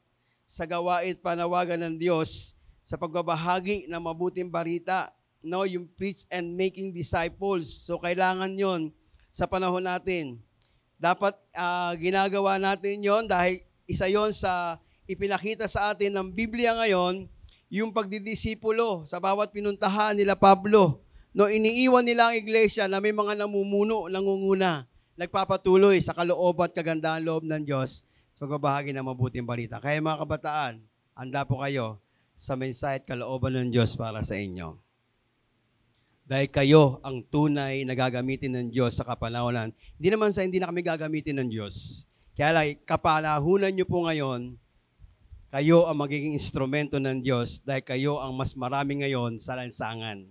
sa gawain panawagan ng Diyos sa pagbabahagi ng mabuting balita, no, yung preach and making disciples. So kailangan yon sa panahon natin. Dapat ginagawa natin yon dahil isa yon sa ipinakita sa atin ng Biblia ngayon, yung pagdidisipulo sa bawat pinuntahan nila Pablo. No, iniiwan nila ang iglesia na may mga namumuno, nangunguna, nagpapatuloy sa kaloob at kagandahan loob ng Diyos sa pagbabahagi ng mabuting balita. Kaya mga kabataan, handa po kayo sa mensahe at kalooban ng Diyos para sa inyo. Dahil kayo ang tunay na gagamitin ng Diyos sa kapanahonan. Hindi naman sa hindi na kami gagamitin ng Diyos. Kaya lang, kapanahunan nyo po ngayon, kayo ang magiging instrumento ng Diyos dahil kayo ang mas marami ngayon sa lansangan.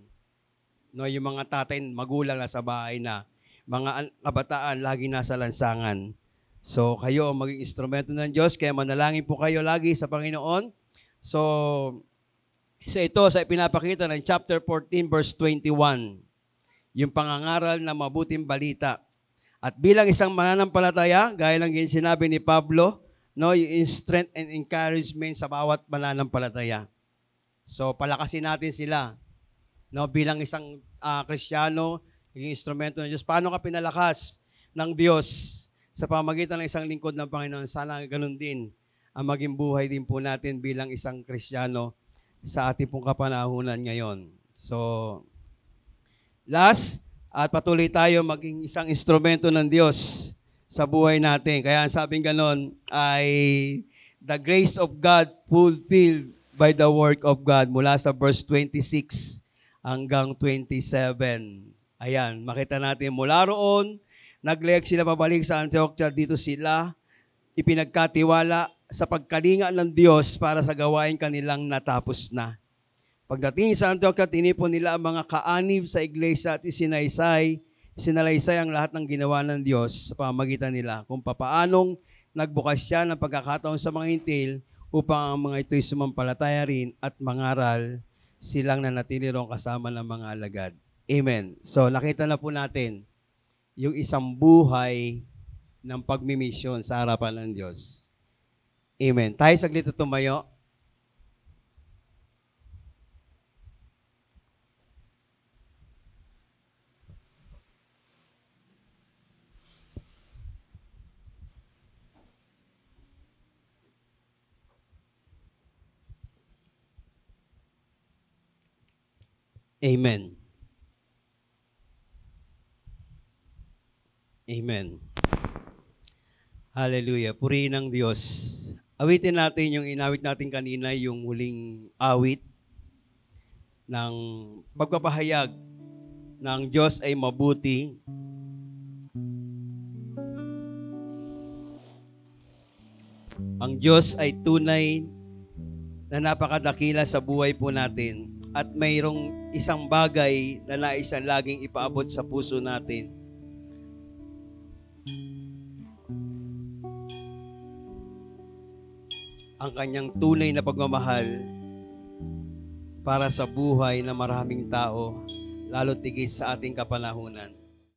No, yung mga tatay, magulang na sa bahay na, mga kabataan lagi nasa lansangan. So, kayo ang maging instrumento ng Diyos, kaya manalangin po kayo lagi sa Panginoon. So, ito sa ipinapakita ng chapter 14, verse 21, yung pangangaral na mabuting balita. At bilang isang mananampalataya, gaya lang yung sinabi ni Pablo, no, yung strength and encouragement sa bawat mananampalataya. So, palakasin natin sila. No, bilang isang Kristiyano, naging instrumento ng Diyos. Paano ka pinalakas ng Diyos sa pamamagitan ng isang lingkod ng Panginoon? Sana ganun din ang maging buhay din po natin bilang isang Kristiyano sa ating pong kapanahunan ngayon. So, last, at patuloy tayo maging isang instrumento ng Diyos sa buhay natin. Kaya ang sabing ganon ay the grace of God fulfilled by the work of God mula sa verse 26 hanggang 27. Ayan, makita natin mula roon, nag-lek sila pabalik sa Antioquia, dito sila ipinagkatiwala sa pagkalinga ng Diyos para sa gawain kanilang natapos na. Pagdating sa Antioquia, tinipon nila ang mga kaanib sa iglesia at sinalaysay ang lahat ng ginawa ng Diyos sa pamamagitan nila kung papaanong nagbukas siya ng pagkakataon sa mga hintil upang ang mga ito'y sumampalataya rin at mangaral silang nanatili ron kasama ng mga alagad. Amen. So, nakita na po natin yung isang buhay ng pagmimisyon sa harapan ng Diyos. Amen. Tayo saglit tumayo. Amen. Amen. Hallelujah. Purihin ng Diyos. Awitin natin yung inawit natin kanina, yung huling awit ng pagpapahayag ng Diyos ay mabuti. Ang Diyos ay tunay na napakadakila sa buhay po natin. At mayroong isang bagay na naisan laging ipaabot sa puso natin. Ang kanyang tunay na pagmamahal para sa buhay na maraming tao, lalo tigis sa ating kapanahunan.